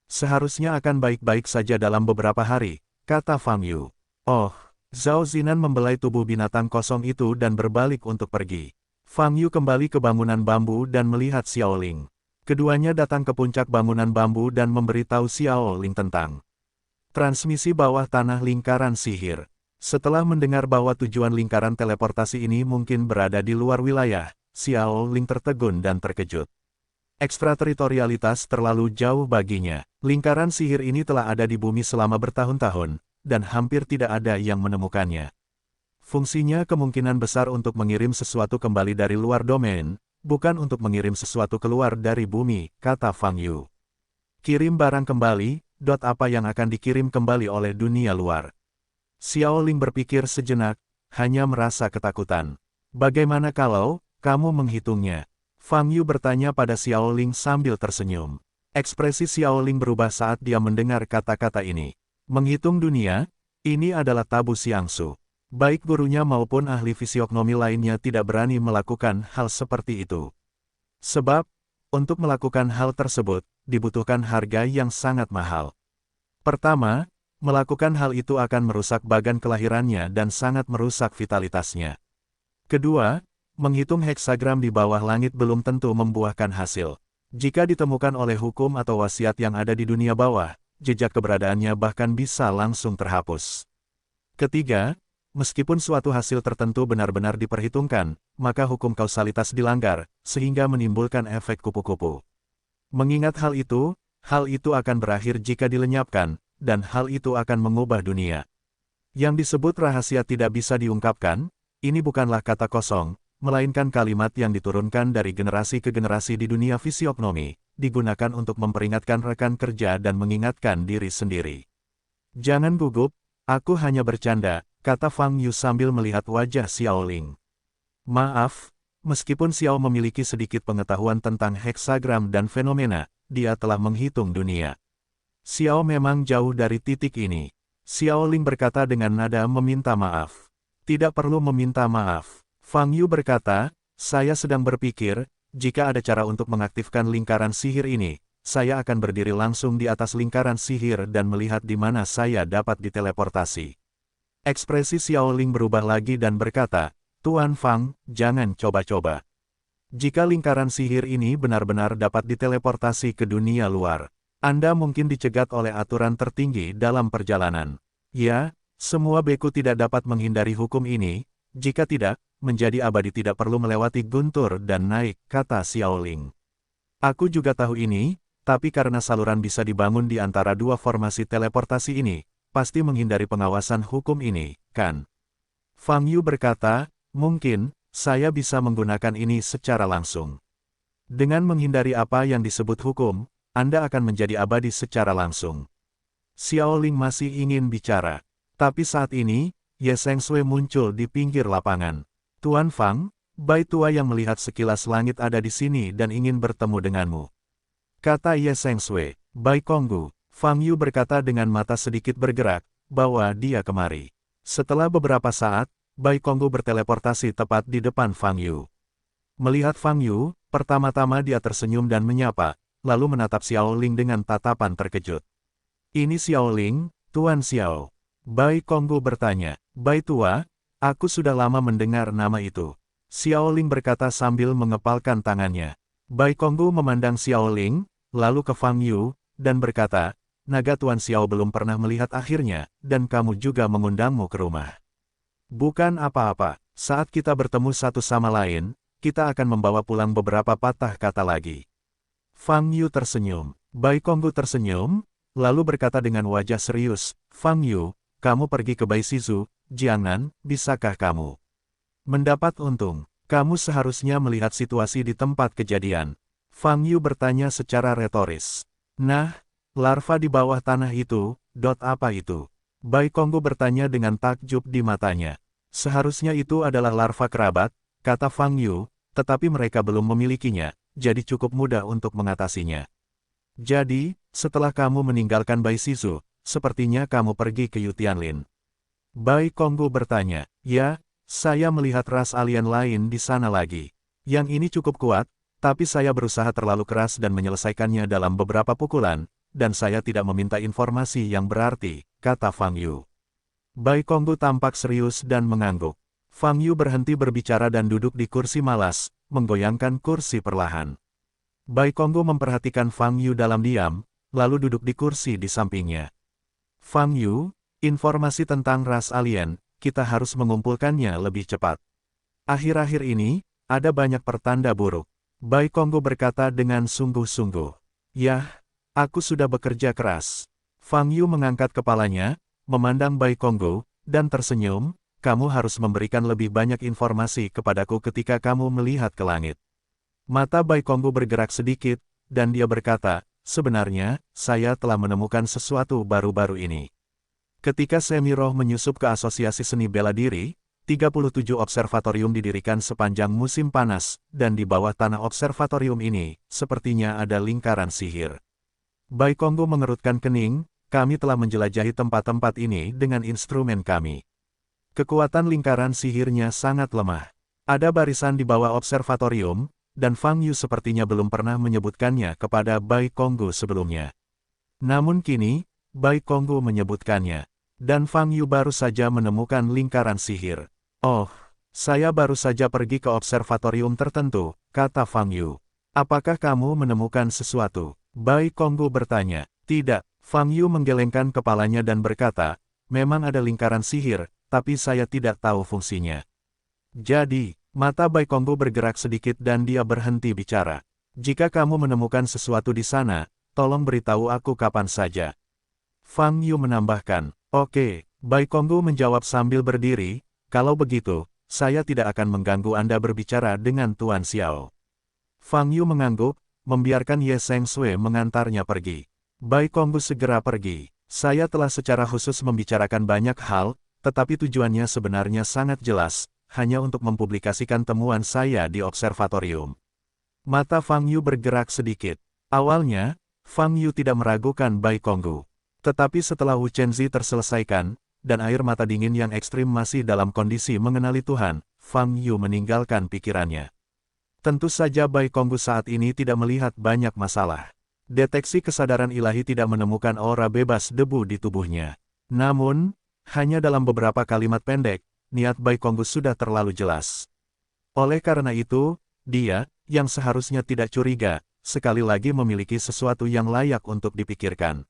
Seharusnya akan baik-baik saja dalam beberapa hari, kata Fang Yu. Oh, Zhao Zinan membelai tubuh binatang kosong itu dan berbalik untuk pergi. Fang Yu kembali ke bangunan bambu dan melihat Xiao Ling. Keduanya datang ke puncak bangunan bambu dan memberitahu Xiao Ling tentang transmisi bawah tanah lingkaran sihir. Setelah mendengar bahwa tujuan lingkaran teleportasi ini mungkin berada di luar wilayah, Xiao Ling tertegun dan terkejut. Ekstrateritorialitas terlalu jauh baginya. Lingkaran sihir ini telah ada di bumi selama bertahun-tahun, dan hampir tidak ada yang menemukannya. Fungsinya kemungkinan besar untuk mengirim sesuatu kembali dari luar domain, bukan untuk mengirim sesuatu keluar dari bumi, kata Fang Yu. Kirim barang kembali, apa yang akan dikirim kembali oleh dunia luar? Xiao Ling berpikir sejenak, hanya merasa ketakutan. Bagaimana kalau kamu menghitungnya? Fang Yu bertanya pada Xiao Ling sambil tersenyum. Ekspresi Xiao Ling berubah saat dia mendengar kata-kata ini. Menghitung dunia, ini adalah tabu Xiangsu. Baik gurunya maupun ahli fisiognomi lainnya tidak berani melakukan hal seperti itu. Sebab, untuk melakukan hal tersebut, dibutuhkan harga yang sangat mahal. Pertama, melakukan hal itu akan merusak bagan kelahirannya dan sangat merusak vitalitasnya. Kedua, menghitung heksagram di bawah langit belum tentu membuahkan hasil. Jika ditemukan oleh hukum atau wasiat yang ada di dunia bawah, jejak keberadaannya bahkan bisa langsung terhapus. Ketiga, meskipun suatu hasil tertentu benar-benar diperhitungkan, maka hukum kausalitas dilanggar, sehingga menimbulkan efek kupu-kupu. Mengingat hal itu akan berakhir jika dilenyapkan, dan hal itu akan mengubah dunia. Yang disebut rahasia tidak bisa diungkapkan, ini bukanlah kata kosong, melainkan kalimat yang diturunkan dari generasi ke generasi di dunia fisiognomi, digunakan untuk memperingatkan rekan kerja dan mengingatkan diri sendiri. Jangan gugup, aku hanya bercanda, kata Fang Yu sambil melihat wajah Xiao Ling. Maaf, meskipun Xiao memiliki sedikit pengetahuan tentang heksagram dan fenomena, dia telah menghitung dunia. Xiao memang jauh dari titik ini. Xiao Ling berkata dengan nada meminta maaf. Tidak perlu meminta maaf. Fang Yu berkata, saya sedang berpikir, jika ada cara untuk mengaktifkan lingkaran sihir ini, saya akan berdiri langsung di atas lingkaran sihir dan melihat di mana saya dapat diteleportasi. Ekspresi Xiao Ling berubah lagi dan berkata, Tuan Fang, jangan coba-coba. Jika lingkaran sihir ini benar-benar dapat diteleportasi ke dunia luar, Anda mungkin dicegat oleh aturan tertinggi dalam perjalanan. Ya, semua beku tidak dapat menghindari hukum ini, jika tidak, menjadi abadi tidak perlu melewati guntur dan naik, kata Xiao Ling. Aku juga tahu ini, tapi karena saluran bisa dibangun di antara dua formasi teleportasi ini, pasti menghindari pengawasan hukum ini, kan? Fang Yu berkata, mungkin, saya bisa menggunakan ini secara langsung. Dengan menghindari apa yang disebut hukum, Anda akan menjadi abadi secara langsung. Xiao Ling masih ingin bicara. Tapi saat ini, Ye Sengsui muncul di pinggir lapangan. Tuan Fang, Bai tua yang melihat sekilas langit ada di sini dan ingin bertemu denganmu. Kata Ye Sengsui. Bai Konggu, Fang Yu berkata dengan mata sedikit bergerak, bahwa dia kemari. Setelah beberapa saat, Bai Konggu berteleportasi tepat di depan Fang Yu. Melihat Fang Yu, pertama-tama dia tersenyum dan menyapa, lalu menatap Xiao Ling dengan tatapan terkejut. Ini Xiao Ling, Tuan Xiao. Bai Konggu bertanya, Bai tua, aku sudah lama mendengar nama itu. Xiao Ling berkata sambil mengepalkan tangannya. Bai Konggu memandang Xiao Ling, lalu ke Fang Yu, dan berkata, naga Tuan Xiao belum pernah melihat akhirnya, dan kamu juga mengundangmu ke rumah. Bukan apa-apa, saat kita bertemu satu sama lain, kita akan membawa pulang beberapa patah kata lagi. Fang Yu tersenyum. Bai Konggu tersenyum, lalu berkata dengan wajah serius, Fang Yu, kamu pergi ke Bai Shizu, Jiangnan, bisakah kamu mendapat untung? Kamu seharusnya melihat situasi di tempat kejadian. Fang Yu bertanya secara retoris. Nah, larva di bawah tanah itu, apa itu? Bai Konggu bertanya dengan takjub di matanya. Seharusnya itu adalah larva kerabat, kata Fang Yu, tetapi mereka belum memilikinya, jadi cukup mudah untuk mengatasinya. Jadi, setelah kamu meninggalkan Bai Shizu, sepertinya kamu pergi ke Yutianlin. Bai Konggu bertanya, ya, saya melihat ras alien lain di sana lagi. Yang ini cukup kuat, tapi saya berusaha terlalu keras dan menyelesaikannya dalam beberapa pukulan, dan saya tidak meminta informasi yang berarti, kata Fang Yu. Bai Konggu tampak serius dan mengangguk. Fang Yu berhenti berbicara dan duduk di kursi malas, menggoyangkan kursi perlahan. Bai Konggu memperhatikan Fang Yu dalam diam, lalu duduk di kursi di sampingnya. Fang Yu, informasi tentang ras alien, kita harus mengumpulkannya lebih cepat. Akhir-akhir ini, ada banyak pertanda buruk. Bai Konggu berkata dengan sungguh-sungguh. Yah, aku sudah bekerja keras. Fang Yu mengangkat kepalanya, memandang Bai Konggu, dan tersenyum, kamu harus memberikan lebih banyak informasi kepadaku ketika kamu melihat ke langit. Mata Bai Konggu bergerak sedikit, dan dia berkata, sebenarnya, saya telah menemukan sesuatu baru-baru ini. Ketika Semiroh menyusup ke Asosiasi Seni Bela Diri, 37 observatorium didirikan sepanjang musim panas, dan di bawah tanah observatorium ini, sepertinya ada lingkaran sihir. Bai Konggu mengerutkan kening, kami telah menjelajahi tempat-tempat ini dengan instrumen kami. Kekuatan lingkaran sihirnya sangat lemah. Ada barisan di bawah observatorium, dan Fang Yu sepertinya belum pernah menyebutkannya kepada Bai Konggu sebelumnya. Namun kini, Bai Konggu menyebutkannya, dan Fang Yu baru saja menemukan lingkaran sihir. Oh, saya baru saja pergi ke observatorium tertentu, kata Fang Yu. Apakah kamu menemukan sesuatu? Bai Konggu bertanya. Tidak, Fang Yu menggelengkan kepalanya dan berkata, memang ada lingkaran sihir, tapi saya tidak tahu fungsinya. Jadi, mata Bai Konggu bergerak sedikit dan dia berhenti bicara. Jika kamu menemukan sesuatu di sana, tolong beritahu aku kapan saja. Fang Yu menambahkan, oke, Bai Konggu menjawab sambil berdiri, kalau begitu, saya tidak akan mengganggu Anda berbicara dengan Tuan Xiao. Fang Yu mengangguk, membiarkan Ye Seng Sui mengantarnya pergi. Bai Konggu segera pergi. Saya telah secara khusus membicarakan banyak hal, tetapi tujuannya sebenarnya sangat jelas, hanya untuk mempublikasikan temuan saya di observatorium. Mata Fang Yu bergerak sedikit. Awalnya, Fang Yu tidak meragukan Bai Konggu. Tetapi setelah Wu Chenzi terselesaikan, dan air mata dingin yang ekstrim masih dalam kondisi mengenali Tuhan, Fang Yu meninggalkan pikirannya. Tentu saja Bai Konggu saat ini tidak melihat banyak masalah. Deteksi kesadaran ilahi tidak menemukan aura bebas debu di tubuhnya. Namun, hanya dalam beberapa kalimat pendek, niat Bai Konggu sudah terlalu jelas. Oleh karena itu, dia, yang seharusnya tidak curiga, sekali lagi memiliki sesuatu yang layak untuk dipikirkan.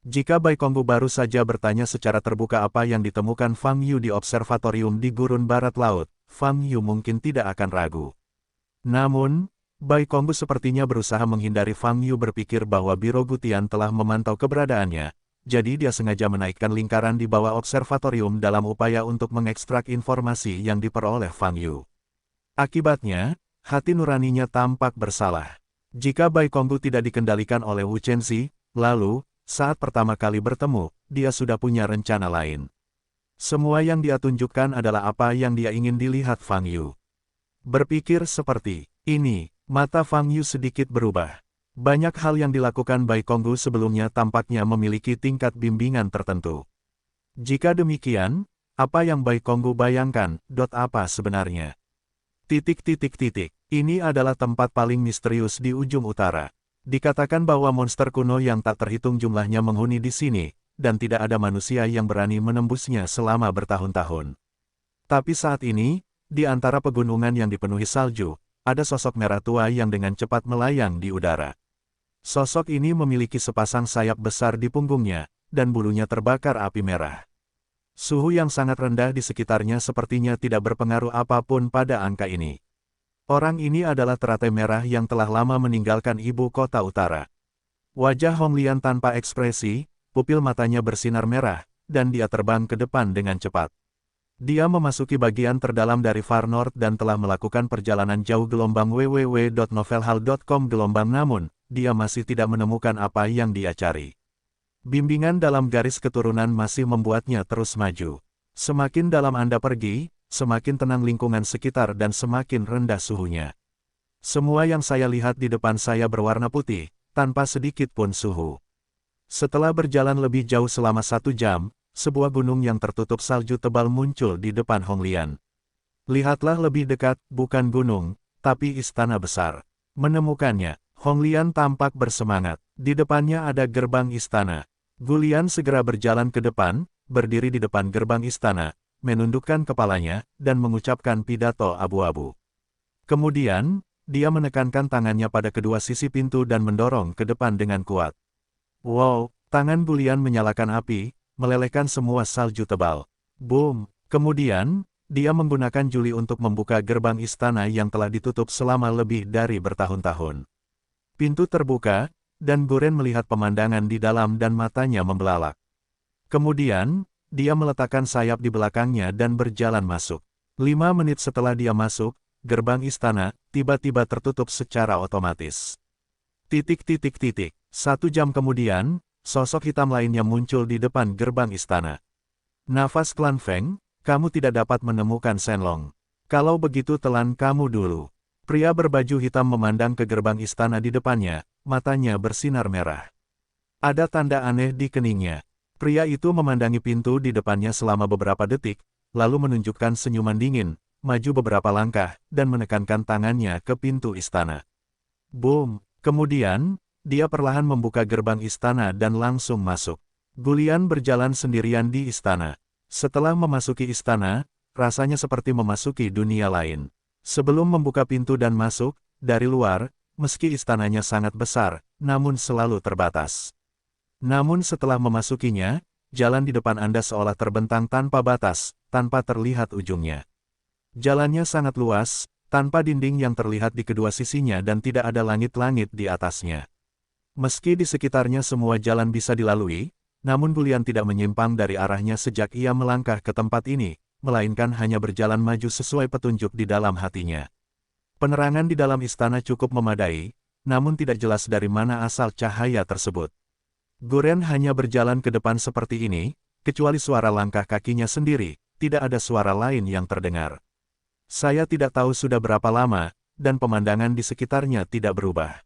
Jika Bai Konggu baru saja bertanya secara terbuka apa yang ditemukan Fang Yu di observatorium di gurun barat laut, Fang Yu mungkin tidak akan ragu. Namun, Bai Konggu sepertinya berusaha menghindari Fang Yu berpikir bahwa Biro Gutian telah memantau keberadaannya, jadi dia sengaja menaikkan lingkaran di bawah observatorium dalam upaya untuk mengekstrak informasi yang diperoleh Fang Yu. Akibatnya, hati nuraninya tampak bersalah. Jika Bai Konggu tidak dikendalikan oleh Wu Chenzi, lalu, saat pertama kali bertemu, dia sudah punya rencana lain. Semua yang dia tunjukkan adalah apa yang dia ingin dilihat Fang Yu. Berpikir seperti ini, mata Fang Yu sedikit berubah. Banyak hal yang dilakukan Bai Konggu sebelumnya tampaknya memiliki tingkat bimbingan tertentu. Jika demikian, apa yang Bai Konggu bayangkan, apa sebenarnya? Ini adalah tempat paling misterius di ujung utara. Dikatakan bahwa monster kuno yang tak terhitung jumlahnya menghuni di sini, dan tidak ada manusia yang berani menembusnya selama bertahun-tahun. Tapi saat ini, di antara pegunungan yang dipenuhi salju, ada sosok merah tua yang dengan cepat melayang di udara. Sosok ini memiliki sepasang sayap besar di punggungnya, dan bulunya terbakar api merah. Suhu yang sangat rendah di sekitarnya sepertinya tidak berpengaruh apapun pada angka ini. Orang ini adalah teratai merah yang telah lama meninggalkan ibu kota utara. Wajah Hong Lian tanpa ekspresi, pupil matanya bersinar merah, dan dia terbang ke depan dengan cepat. Dia memasuki bagian terdalam dari Far North dan telah melakukan perjalanan jauh gelombang www.novelhall.com gelombang namun, dia masih tidak menemukan apa yang dia cari. Bimbingan dalam garis keturunan masih membuatnya terus maju. Semakin dalam Anda pergi, semakin tenang lingkungan sekitar dan semakin rendah suhunya. Semua yang saya lihat di depan saya berwarna putih, tanpa sedikit pun suhu. Setelah berjalan lebih jauh selama 1 jam, sebuah gunung yang tertutup salju tebal muncul di depan Hong Lian. Lihatlah lebih dekat, bukan gunung, tapi istana besar. Menemukannya, Hong Lian tampak bersemangat. Di depannya ada gerbang istana. Gulian segera berjalan ke depan, berdiri di depan gerbang istana, menundukkan kepalanya, dan mengucapkan pidato abu-abu. Kemudian, dia menekankan tangannya pada kedua sisi pintu dan mendorong ke depan dengan kuat. Wow, tangan Gulian menyalakan api, melelehkan semua salju tebal. Boom! Kemudian, dia menggunakan juli untuk membuka gerbang istana yang telah ditutup selama lebih dari bertahun-tahun. Pintu terbuka, dan Guren melihat pemandangan di dalam dan matanya membelalak. Kemudian, dia meletakkan sayap di belakangnya dan berjalan masuk. 5 menit setelah dia masuk, gerbang istana tiba-tiba tertutup secara otomatis. 1 jam kemudian, sosok hitam lainnya muncul di depan gerbang istana. Nafas klan Feng, kamu tidak dapat menemukan Shenlong. Kalau begitu telan kamu dulu. Pria berbaju hitam memandang ke gerbang istana di depannya, matanya bersinar merah. Ada tanda aneh di keningnya. Pria itu memandangi pintu di depannya selama beberapa detik, lalu menunjukkan senyuman dingin, maju beberapa langkah, dan menekankan tangannya ke pintu istana. Boom! Kemudian, dia perlahan membuka gerbang istana dan langsung masuk. Gulian berjalan sendirian di istana. Setelah memasuki istana, rasanya seperti memasuki dunia lain. Sebelum membuka pintu dan masuk, dari luar, meski istananya sangat besar, namun selalu terbatas. Namun setelah memasukinya, jalan di depan Anda seolah terbentang tanpa batas, tanpa terlihat ujungnya. Jalannya sangat luas, tanpa dinding yang terlihat di kedua sisinya dan tidak ada langit-langit di atasnya. Meski di sekitarnya semua jalan bisa dilalui, namun Gulian tidak menyimpang dari arahnya sejak ia melangkah ke tempat ini, melainkan hanya berjalan maju sesuai petunjuk di dalam hatinya. Penerangan di dalam istana cukup memadai, namun tidak jelas dari mana asal cahaya tersebut. Guren hanya berjalan ke depan seperti ini, kecuali suara langkah kakinya sendiri, tidak ada suara lain yang terdengar. Saya tidak tahu sudah berapa lama, dan pemandangan di sekitarnya tidak berubah.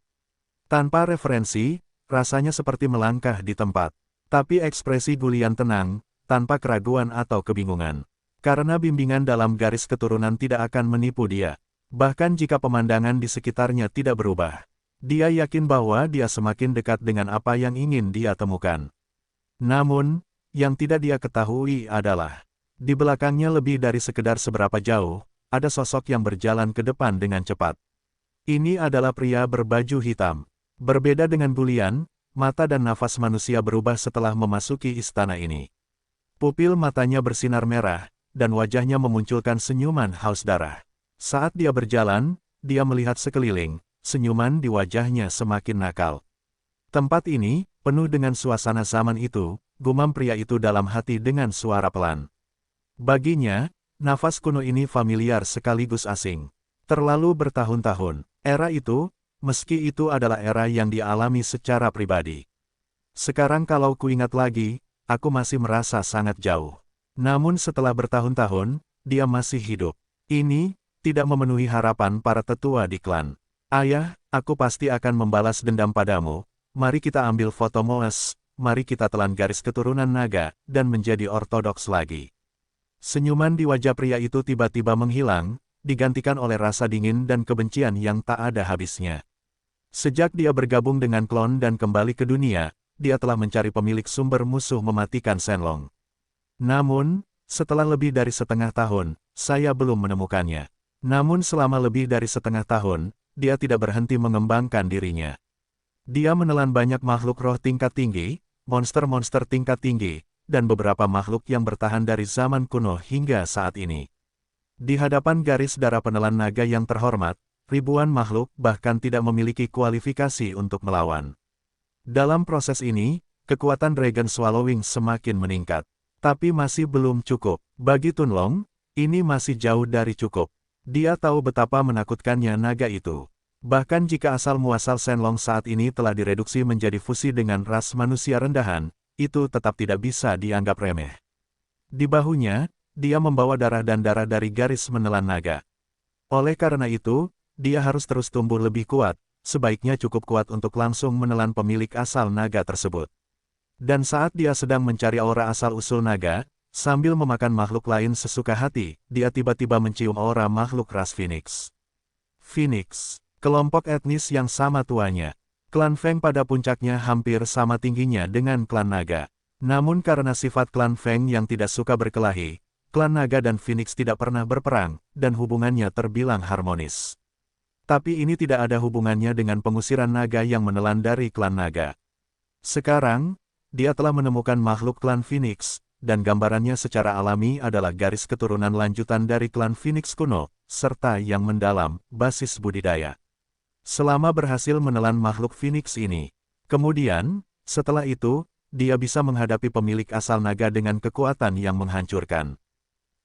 Tanpa referensi, rasanya seperti melangkah di tempat. Tapi ekspresi Gulian tenang, tanpa keraguan atau kebingungan. Karena bimbingan dalam garis keturunan tidak akan menipu dia. Bahkan jika pemandangan di sekitarnya tidak berubah. Dia yakin bahwa dia semakin dekat dengan apa yang ingin dia temukan. Namun, yang tidak dia ketahui adalah, di belakangnya lebih dari sekedar seberapa jauh, ada sosok yang berjalan ke depan dengan cepat. Ini adalah pria berbaju hitam. Berbeda dengan Gulian, mata dan nafas manusia berubah setelah memasuki istana ini. Pupil matanya bersinar merah, dan wajahnya memunculkan senyuman haus darah. Saat dia berjalan, dia melihat sekeliling, senyuman di wajahnya semakin nakal. Tempat ini, penuh dengan suasana zaman itu, gumam pria itu dalam hati dengan suara pelan. Baginya, nafas kuno ini familiar sekaligus asing. Terlalu bertahun-tahun, era itu, meski itu adalah era yang dialami secara pribadi. Sekarang kalau kuingat lagi, aku masih merasa sangat jauh. Namun setelah bertahun-tahun, dia masih hidup. Ini, tidak memenuhi harapan para tetua di klan. Ayah, aku pasti akan membalas dendam padamu. Mari kita ambil foto Moes, mari kita telan garis keturunan naga, dan menjadi ortodoks lagi. Senyuman di wajah pria itu tiba-tiba menghilang, digantikan oleh rasa dingin dan kebencian yang tak ada habisnya. Sejak dia bergabung dengan klon dan kembali ke dunia, dia telah mencari pemilik sumber musuh mematikan Shenlong. Namun, setelah lebih dari setengah tahun, saya belum menemukannya. Namun selama lebih dari setengah tahun, dia tidak berhenti mengembangkan dirinya. Dia menelan banyak makhluk roh tingkat tinggi, monster-monster tingkat tinggi, dan beberapa makhluk yang bertahan dari zaman kuno hingga saat ini. Di hadapan garis darah penelan naga yang terhormat, ribuan makhluk bahkan tidak memiliki kualifikasi untuk melawan. Dalam proses ini, kekuatan Dragon Swallowing semakin meningkat. Tapi masih belum cukup. Bagi Tunlong, ini masih jauh dari cukup. Dia tahu betapa menakutkannya naga itu. Bahkan jika asal-muasal Shenlong saat ini telah direduksi menjadi fusi dengan ras manusia rendahan, itu tetap tidak bisa dianggap remeh. Di bahunya, dia membawa darah dan darah dari garis menelan naga. Oleh karena itu, dia harus terus tumbuh lebih kuat, sebaiknya cukup kuat untuk langsung menelan pemilik asal naga tersebut. Dan saat dia sedang mencari aura asal-usul naga, sambil memakan makhluk lain sesuka hati, dia tiba-tiba mencium aura makhluk ras Phoenix. Phoenix, kelompok etnis yang sama tuanya. Klan Feng pada puncaknya hampir sama tingginya dengan klan naga. Namun karena sifat klan Feng yang tidak suka berkelahi, klan naga dan Phoenix tidak pernah berperang, dan hubungannya terbilang harmonis. Tapi ini tidak ada hubungannya dengan pengusiran naga yang menelan dari klan naga. Sekarang, dia telah menemukan makhluk klan Phoenix, dan gambarannya secara alami adalah garis keturunan lanjutan dari klan Phoenix kuno, serta yang mendalam, basis budidaya. Selama berhasil menelan makhluk Phoenix ini, kemudian, setelah itu, dia bisa menghadapi pemilik asal naga dengan kekuatan yang menghancurkan.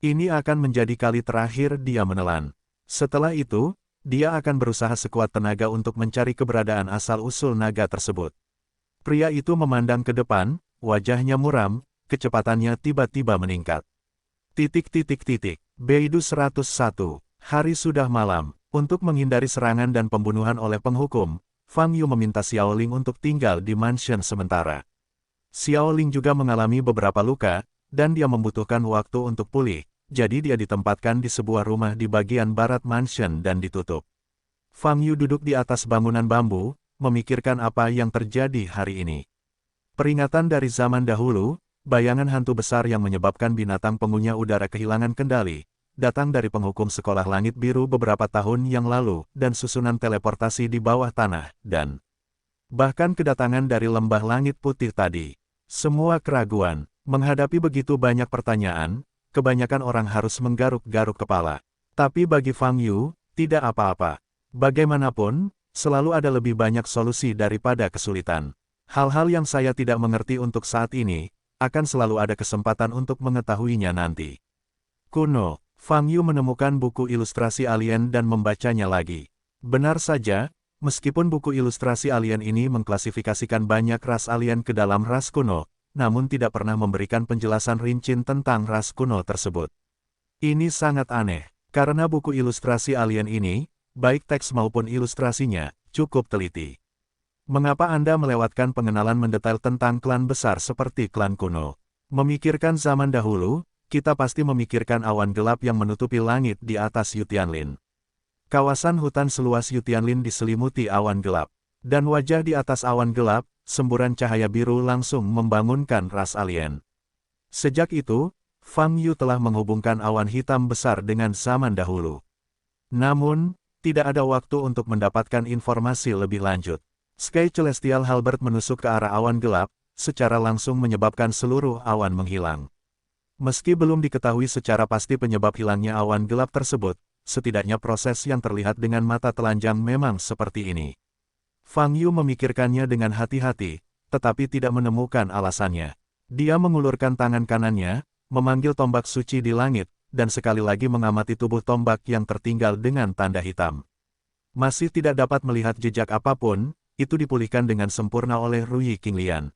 Ini akan menjadi kali terakhir dia menelan. Setelah itu, dia akan berusaha sekuat tenaga untuk mencari keberadaan asal-usul naga tersebut. Pria itu memandang ke depan, wajahnya muram, kecepatannya tiba-tiba meningkat. Beidou 101, hari sudah malam. Untuk menghindari serangan dan pembunuhan oleh penghukum, Fang Yu meminta Xiaoling untuk tinggal di mansion sementara. Xiaoling juga mengalami beberapa luka, dan dia membutuhkan waktu untuk pulih, jadi dia ditempatkan di sebuah rumah di bagian barat mansion dan ditutup. Fang Yu duduk di atas bangunan bambu, memikirkan apa yang terjadi hari ini. Peringatan dari zaman dahulu, bayangan hantu besar yang menyebabkan binatang pengunyah udara kehilangan kendali, datang dari penghukum sekolah langit biru beberapa tahun yang lalu, dan susunan teleportasi di bawah tanah, dan bahkan kedatangan dari lembah langit putih tadi. Semua keraguan, menghadapi begitu banyak pertanyaan, kebanyakan orang harus menggaruk-garuk kepala. Tapi bagi Fang Yu, tidak apa-apa. Bagaimanapun, selalu ada lebih banyak solusi daripada kesulitan. Hal-hal yang saya tidak mengerti untuk saat ini, akan selalu ada kesempatan untuk mengetahuinya nanti. Kuno. Fang Yu menemukan buku ilustrasi alien dan membacanya lagi. Benar saja, meskipun buku ilustrasi alien ini mengklasifikasikan banyak ras alien ke dalam ras kuno, namun tidak pernah memberikan penjelasan rinci tentang ras kuno tersebut. Ini sangat aneh, karena buku ilustrasi alien ini, baik teks maupun ilustrasinya, cukup teliti. Mengapa Anda melewatkan pengenalan mendetail tentang klan besar seperti klan kuno? Memikirkan zaman dahulu, kita pasti memikirkan awan gelap yang menutupi langit di atas Yutianlin. Kawasan hutan seluas Yutianlin diselimuti awan gelap. Dan wajah di atas awan gelap, semburan cahaya biru langsung membangunkan ras alien. Sejak itu, Fang Yu telah menghubungkan awan hitam besar dengan zaman dahulu. Namun, tidak ada waktu untuk mendapatkan informasi lebih lanjut. Sky Celestial Halberd menusuk ke arah awan gelap, secara langsung menyebabkan seluruh awan menghilang. Meski belum diketahui secara pasti penyebab hilangnya awan gelap tersebut, setidaknya proses yang terlihat dengan mata telanjang memang seperti ini. Fang Yu memikirkannya dengan hati-hati, tetapi tidak menemukan alasannya. Dia mengulurkan tangan kanannya, memanggil tombak suci di langit, dan sekali lagi mengamati tubuh tombak yang tertinggal dengan tanda hitam. Masih tidak dapat melihat jejak apapun, itu dipulihkan dengan sempurna oleh Ruyi Qinglian.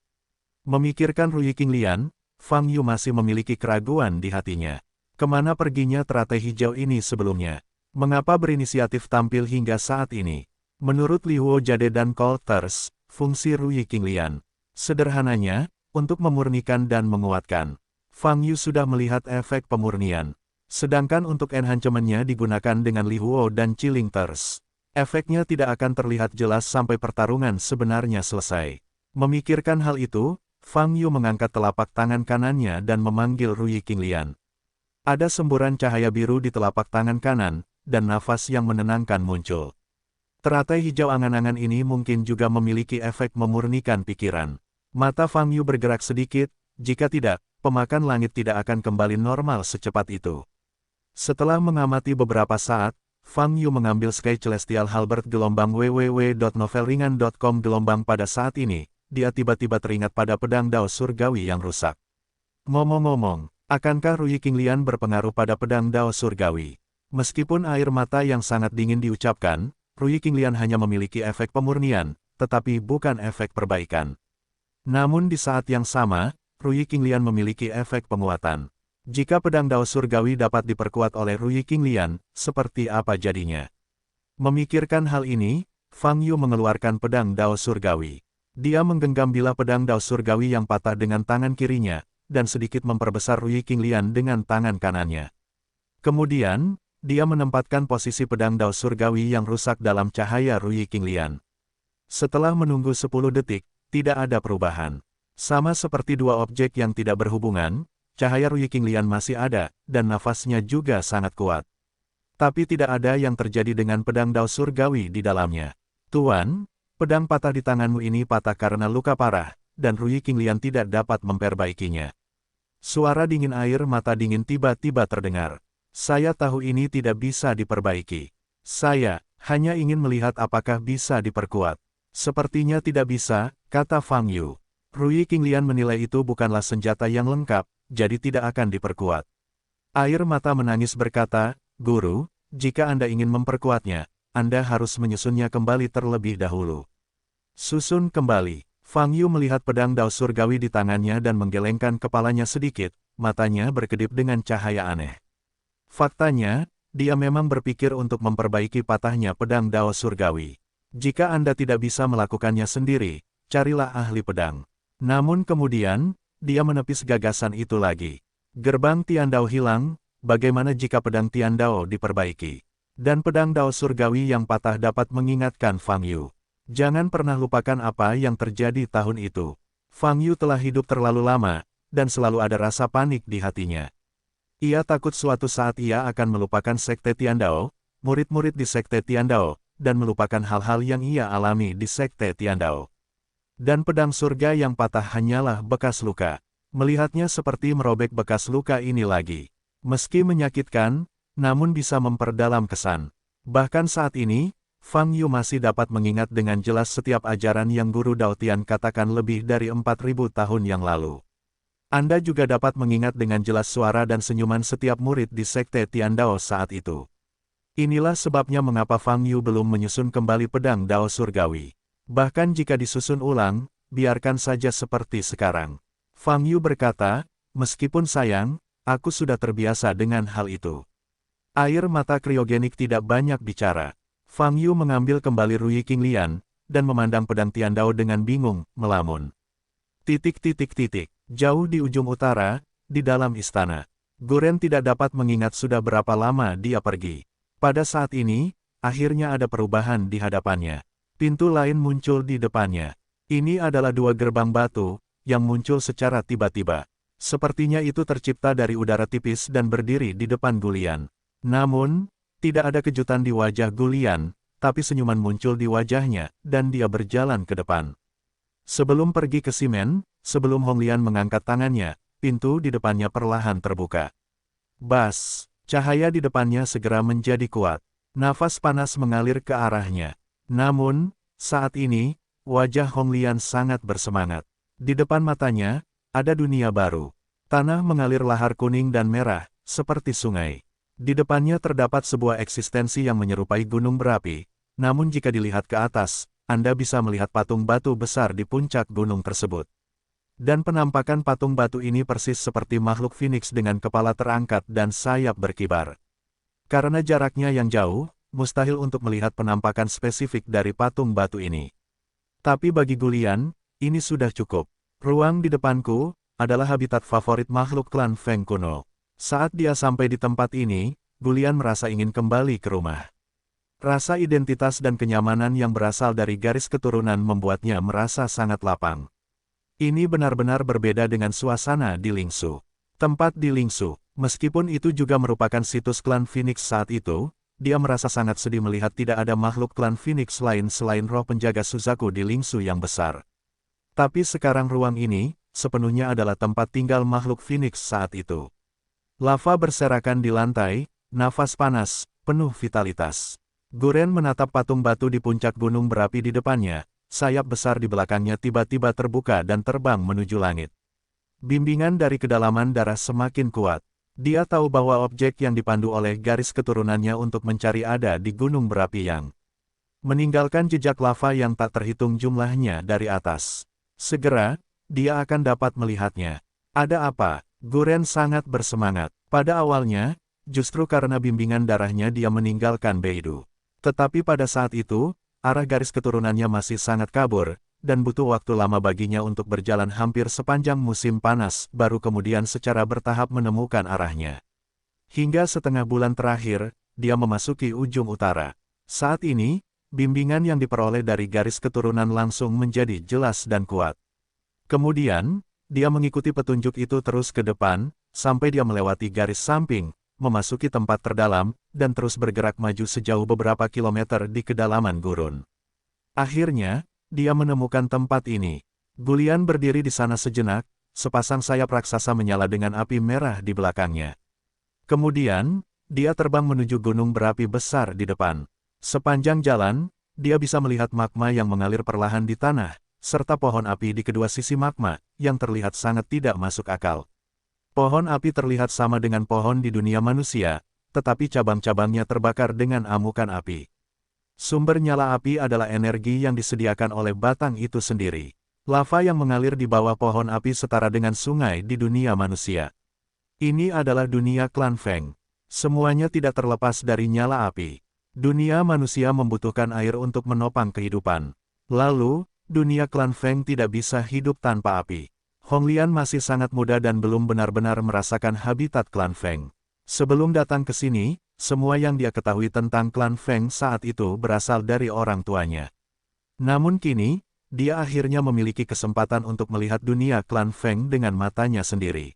Memikirkan Ruyi Qinglian, Fang Yu masih memiliki keraguan di hatinya. Kemana perginya teratai hijau ini sebelumnya? Mengapa berinisiatif tampil hingga saat ini? Menurut Li Huo Jade dan Coulters, fungsi Ruyi Qinglian, sederhananya, untuk memurnikan dan menguatkan. Fang Yu sudah melihat efek pemurnian. Sedangkan untuk enhancementnya digunakan dengan Li Huo dan Chilingters. Efeknya tidak akan terlihat jelas sampai pertarungan sebenarnya selesai. Memikirkan hal itu, Fang Yu mengangkat telapak tangan kanannya dan memanggil Ruyi Qinglian. Ada semburan cahaya biru di telapak tangan kanan, dan nafas yang menenangkan muncul. Teratai hijau angan-angan ini mungkin juga memiliki efek memurnikan pikiran. Mata Fang Yu bergerak sedikit, jika tidak, pemakan langit tidak akan kembali normal secepat itu. Setelah mengamati beberapa saat, Fang Yu mengambil Sky Celestial Halberd gelombang www.novelringan.com gelombang pada saat ini. Dia tiba-tiba teringat pada pedang Dao Surgawi yang rusak. Ngomong-ngomong, akankah Ruyi Qinglian berpengaruh pada pedang Dao Surgawi? Meskipun air mata yang sangat dingin diucapkan, Ruyi Qinglian hanya memiliki efek pemurnian, tetapi bukan efek perbaikan. Namun di saat yang sama, Ruyi Qinglian memiliki efek penguatan. Jika pedang Dao Surgawi dapat diperkuat oleh Ruyi Qinglian, seperti apa jadinya? Memikirkan hal ini, Fang Yu mengeluarkan pedang Dao Surgawi. Dia menggenggam bilah pedang Dao Surgawi yang patah dengan tangan kirinya, dan sedikit memperbesar Ruyi Qinglian dengan tangan kanannya. Kemudian, dia menempatkan posisi pedang Dao Surgawi yang rusak dalam cahaya Ruyi Qinglian. Setelah menunggu 10 detik, tidak ada perubahan. Sama seperti dua objek yang tidak berhubungan, cahaya Ruyi Qinglian masih ada, dan nafasnya juga sangat kuat. Tapi tidak ada yang terjadi dengan pedang Dao Surgawi di dalamnya. Tuan, pedang patah di tanganmu ini patah karena luka parah, dan Ruyi Qinglian tidak dapat memperbaikinya. Suara dingin air mata dingin tiba-tiba terdengar. Saya tahu ini tidak bisa diperbaiki. Saya hanya ingin melihat apakah bisa diperkuat. Sepertinya tidak bisa, kata Fang Yu. Ruyi Qinglian menilai itu bukanlah senjata yang lengkap, jadi tidak akan diperkuat. Air mata menangis berkata, Guru, jika Anda ingin memperkuatnya, Anda harus menyusunnya kembali terlebih dahulu. Susun kembali. Fang Yu melihat pedang Dao Surgawi di tangannya dan menggelengkan kepalanya sedikit, matanya berkedip dengan cahaya aneh. Faktanya, dia memang berpikir untuk memperbaiki patahnya pedang Dao Surgawi. Jika Anda tidak bisa melakukannya sendiri, carilah ahli pedang. Namun kemudian, dia menepis gagasan itu lagi. Gerbang Tiandao hilang, bagaimana jika pedang Tiandao diperbaiki? Dan pedang Dao Surgawi yang patah dapat mengingatkan Fang Yu. Jangan pernah lupakan apa yang terjadi tahun itu. Fang Yu telah hidup terlalu lama, dan selalu ada rasa panik di hatinya. Ia takut suatu saat ia akan melupakan Sekte Tiandao, murid-murid di Sekte Tiandao, dan melupakan hal-hal yang ia alami di Sekte Tiandao. Dan pedang surga yang patah hanyalah bekas luka. Melihatnya seperti merobek bekas luka ini lagi. Meski menyakitkan, namun bisa memperdalam kesan. Bahkan saat ini, Fang Yu masih dapat mengingat dengan jelas setiap ajaran yang Guru Dao Tian katakan lebih dari 4.000 tahun yang lalu. Anda juga dapat mengingat dengan jelas suara dan senyuman setiap murid di Sekte Tiandao saat itu. Inilah sebabnya mengapa Fang Yu belum menyusun kembali pedang Dao Surgawi. Bahkan jika disusun ulang, biarkan saja seperti sekarang. Fang Yu berkata, meskipun sayang, aku sudah terbiasa dengan hal itu. Air mata kriogenik tidak banyak bicara. Fang Yu mengambil kembali Ruyi Qinglian, dan memandang pedang Tiandao dengan bingung, melamun. Jauh di ujung utara, di dalam istana. Guren tidak dapat mengingat sudah berapa lama dia pergi. Pada saat ini, akhirnya ada perubahan di hadapannya. Pintu lain muncul di depannya. Ini adalah dua gerbang batu, yang muncul secara tiba-tiba. Sepertinya itu tercipta dari udara tipis dan berdiri di depan Gulian. Namun, tidak ada kejutan di wajah Gulian, tapi senyuman muncul di wajahnya, dan dia berjalan ke depan. Sebelum pergi ke Simen, sebelum Honglian mengangkat tangannya, pintu di depannya perlahan terbuka. Bas, cahaya di depannya segera menjadi kuat. Nafas panas mengalir ke arahnya. Namun, saat ini, wajah Honglian sangat bersemangat. Di depan matanya, ada dunia baru. Tanah mengalir lahar kuning dan merah, seperti sungai. Di depannya terdapat sebuah eksistensi yang menyerupai gunung berapi, namun jika dilihat ke atas, Anda bisa melihat patung batu besar di puncak gunung tersebut. Dan penampakan patung batu ini persis seperti makhluk Phoenix dengan kepala terangkat dan sayap berkibar. Karena jaraknya yang jauh, mustahil untuk melihat penampakan spesifik dari patung batu ini. Tapi bagi Gulian, ini sudah cukup. Ruang di depanku adalah habitat favorit makhluk klan Feng kuno. Saat dia sampai di tempat ini, Gulian merasa ingin kembali ke rumah. Rasa identitas dan kenyamanan yang berasal dari garis keturunan membuatnya merasa sangat lapang. Ini benar-benar berbeda dengan suasana di Lingsu. Tempat di Lingsu, meskipun itu juga merupakan situs klan Phoenix saat itu, dia merasa sangat sedih melihat tidak ada makhluk klan Phoenix lain selain roh penjaga Suzaku di Lingsu yang besar. Tapi sekarang ruang ini, sepenuhnya adalah tempat tinggal makhluk Phoenix saat itu. Lava berserakan di lantai, nafas panas, penuh vitalitas. Guren menatap patung batu di puncak gunung berapi di depannya, sayap besar di belakangnya tiba-tiba terbuka dan terbang menuju langit. Bimbingan dari kedalaman darah semakin kuat. Dia tahu bahwa objek yang dipandu oleh garis keturunannya untuk mencari ada di gunung berapi yang meninggalkan jejak lava yang tak terhitung jumlahnya dari atas. Segera, dia akan dapat melihatnya. Ada apa? Guren sangat bersemangat. Pada awalnya, justru karena bimbingan darahnya dia meninggalkan Beidou. Tetapi pada saat itu, arah garis keturunannya masih sangat kabur, dan butuh waktu lama baginya untuk berjalan hampir sepanjang musim panas, baru kemudian secara bertahap menemukan arahnya. Hingga setengah bulan terakhir, dia memasuki ujung utara. Saat ini, bimbingan yang diperoleh dari garis keturunan langsung menjadi jelas dan kuat. Kemudian, dia mengikuti petunjuk itu terus ke depan, sampai dia melewati garis samping, memasuki tempat terdalam, dan terus bergerak maju sejauh beberapa kilometer di kedalaman gurun. Akhirnya, dia menemukan tempat ini. Gulian berdiri di sana sejenak, sepasang sayap raksasa menyala dengan api merah di belakangnya. Kemudian, dia terbang menuju gunung berapi besar di depan. Sepanjang jalan, dia bisa melihat magma yang mengalir perlahan di tanah, serta pohon api di kedua sisi magma, yang terlihat sangat tidak masuk akal. Pohon api terlihat sama dengan pohon di dunia manusia, tetapi cabang-cabangnya terbakar dengan amukan api. Sumber nyala api adalah energi yang disediakan oleh batang itu sendiri. Lava yang mengalir di bawah pohon api setara dengan sungai di dunia manusia. Ini adalah dunia klan Feng. Semuanya tidak terlepas dari nyala api. Dunia manusia membutuhkan air untuk menopang kehidupan. Lalu, dunia klan Feng tidak bisa hidup tanpa api. Honglian masih sangat muda dan belum benar-benar merasakan habitat klan Feng. Sebelum datang ke sini, semua yang dia ketahui tentang klan Feng saat itu berasal dari orang tuanya. Namun kini, dia akhirnya memiliki kesempatan untuk melihat dunia klan Feng dengan matanya sendiri.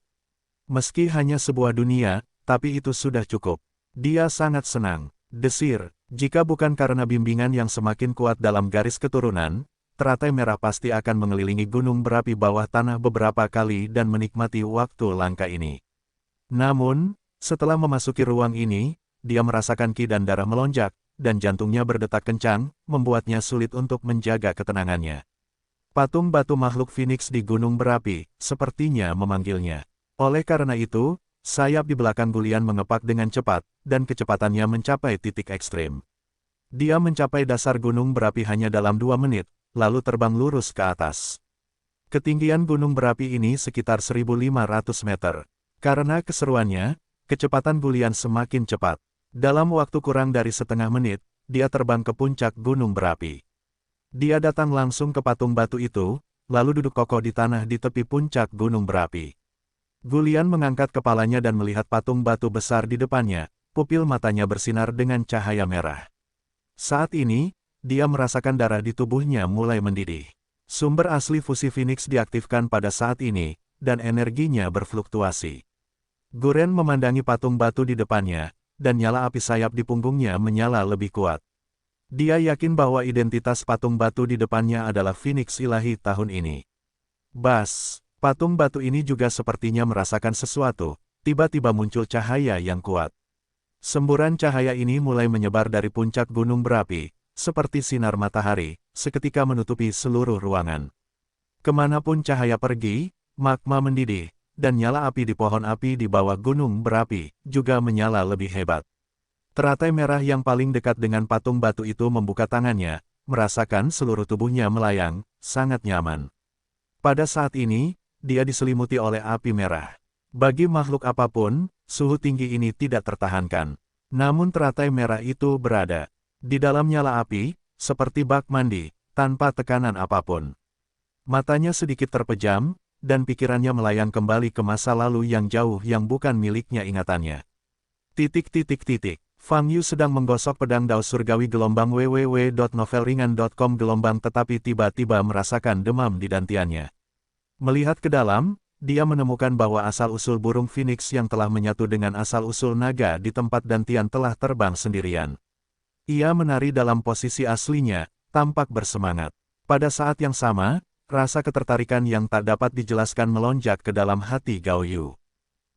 Meski hanya sebuah dunia, tapi itu sudah cukup. Dia sangat senang. Desir, jika bukan karena bimbingan yang semakin kuat dalam garis keturunan, teratai merah pasti akan mengelilingi gunung berapi bawah tanah beberapa kali dan menikmati waktu langka ini. Namun, setelah memasuki ruang ini, dia merasakan ki dan darah melonjak, dan jantungnya berdetak kencang, membuatnya sulit untuk menjaga ketenangannya. Patung batu makhluk Phoenix di gunung berapi, sepertinya memanggilnya. Oleh karena itu, sayap di belakang Gulian mengepak dengan cepat, dan kecepatannya mencapai titik ekstrim. Dia mencapai dasar gunung berapi hanya dalam 2 menit, lalu terbang lurus ke atas. Ketinggian gunung berapi ini sekitar 1.500 meter. Karena keseruannya, kecepatan Gulian semakin cepat. Dalam waktu kurang dari setengah menit, dia terbang ke puncak gunung berapi. Dia datang langsung ke patung batu itu, lalu duduk kokoh di tanah di tepi puncak gunung berapi. Gulian mengangkat kepalanya dan melihat patung batu besar di depannya, pupil matanya bersinar dengan cahaya merah. Saat ini, dia merasakan darah di tubuhnya mulai mendidih. Sumber asli fusi Phoenix diaktifkan pada saat ini, dan energinya berfluktuasi. Guren memandangi patung batu di depannya, dan nyala api sayap di punggungnya menyala lebih kuat. Dia yakin bahwa identitas patung batu di depannya adalah Phoenix ilahi tahun ini. Bas, patung batu ini juga sepertinya merasakan sesuatu, tiba-tiba muncul cahaya yang kuat. Semburan cahaya ini mulai menyebar dari puncak gunung berapi, seperti sinar matahari, seketika menutupi seluruh ruangan. Kemanapun cahaya pergi, magma mendidih, dan nyala api di pohon api di bawah gunung berapi, juga menyala lebih hebat. Teratai merah yang paling dekat dengan patung batu itu membuka tangannya, merasakan seluruh tubuhnya melayang, sangat nyaman. Pada saat ini, dia diselimuti oleh api merah. Bagi makhluk apapun, suhu tinggi ini tidak tertahankan. Namun teratai merah itu berada di dalam nyala api, seperti bak mandi, tanpa tekanan apapun. Matanya sedikit terpejam, dan pikirannya melayang kembali ke masa lalu yang jauh yang bukan miliknya ingatannya. Fang Yu sedang menggosok pedang dao surgawi gelombang www.novelringan.com gelombang tetapi tiba-tiba merasakan demam di dantiannya. Melihat ke dalam, dia menemukan bahwa asal-usul burung Phoenix yang telah menyatu dengan asal-usul naga di tempat dantian telah terbang sendirian. Ia menari dalam posisi aslinya, tampak bersemangat. Pada saat yang sama, rasa ketertarikan yang tak dapat dijelaskan melonjak ke dalam hati Gao Yu.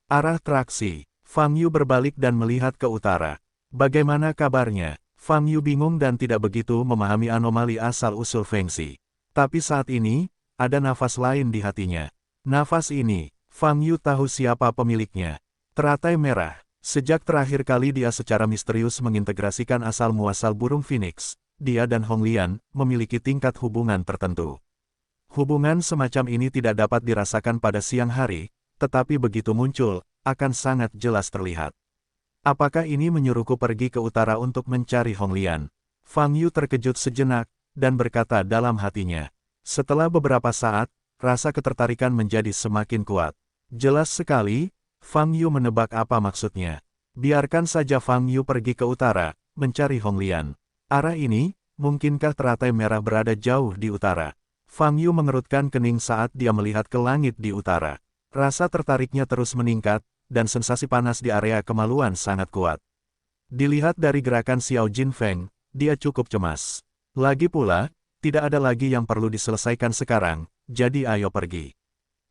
Arah traksi, Fang Yu berbalik dan melihat ke utara. Bagaimana kabarnya? Fang Yu bingung dan tidak begitu memahami anomali asal-usul Fengxi. Tapi saat ini, ada nafas lain di hatinya. Nafas ini, Fang Yu tahu siapa pemiliknya. Teratai merah. Sejak terakhir kali dia secara misterius mengintegrasikan asal-muasal burung Phoenix, dia dan Honglian memiliki tingkat hubungan tertentu. Hubungan semacam ini tidak dapat dirasakan pada siang hari, tetapi begitu muncul, akan sangat jelas terlihat. Apakah ini menyuruhku pergi ke utara untuk mencari Honglian? Fang Yu terkejut sejenak, dan berkata dalam hatinya. Setelah beberapa saat, rasa ketertarikan menjadi semakin kuat. Jelas sekali, Fang Yu menebak apa maksudnya. Biarkan saja Fang Yu pergi ke utara, mencari Hong Lian. Arah ini, mungkinkah teratai merah berada jauh di utara? Fang Yu mengerutkan kening saat dia melihat ke langit di utara. Rasa tertariknya terus meningkat, dan sensasi panas di area kemaluan sangat kuat. Dilihat dari gerakan Xiao Jinfeng, dia cukup cemas. Lagi pula, tidak ada lagi yang perlu diselesaikan sekarang, jadi ayo pergi.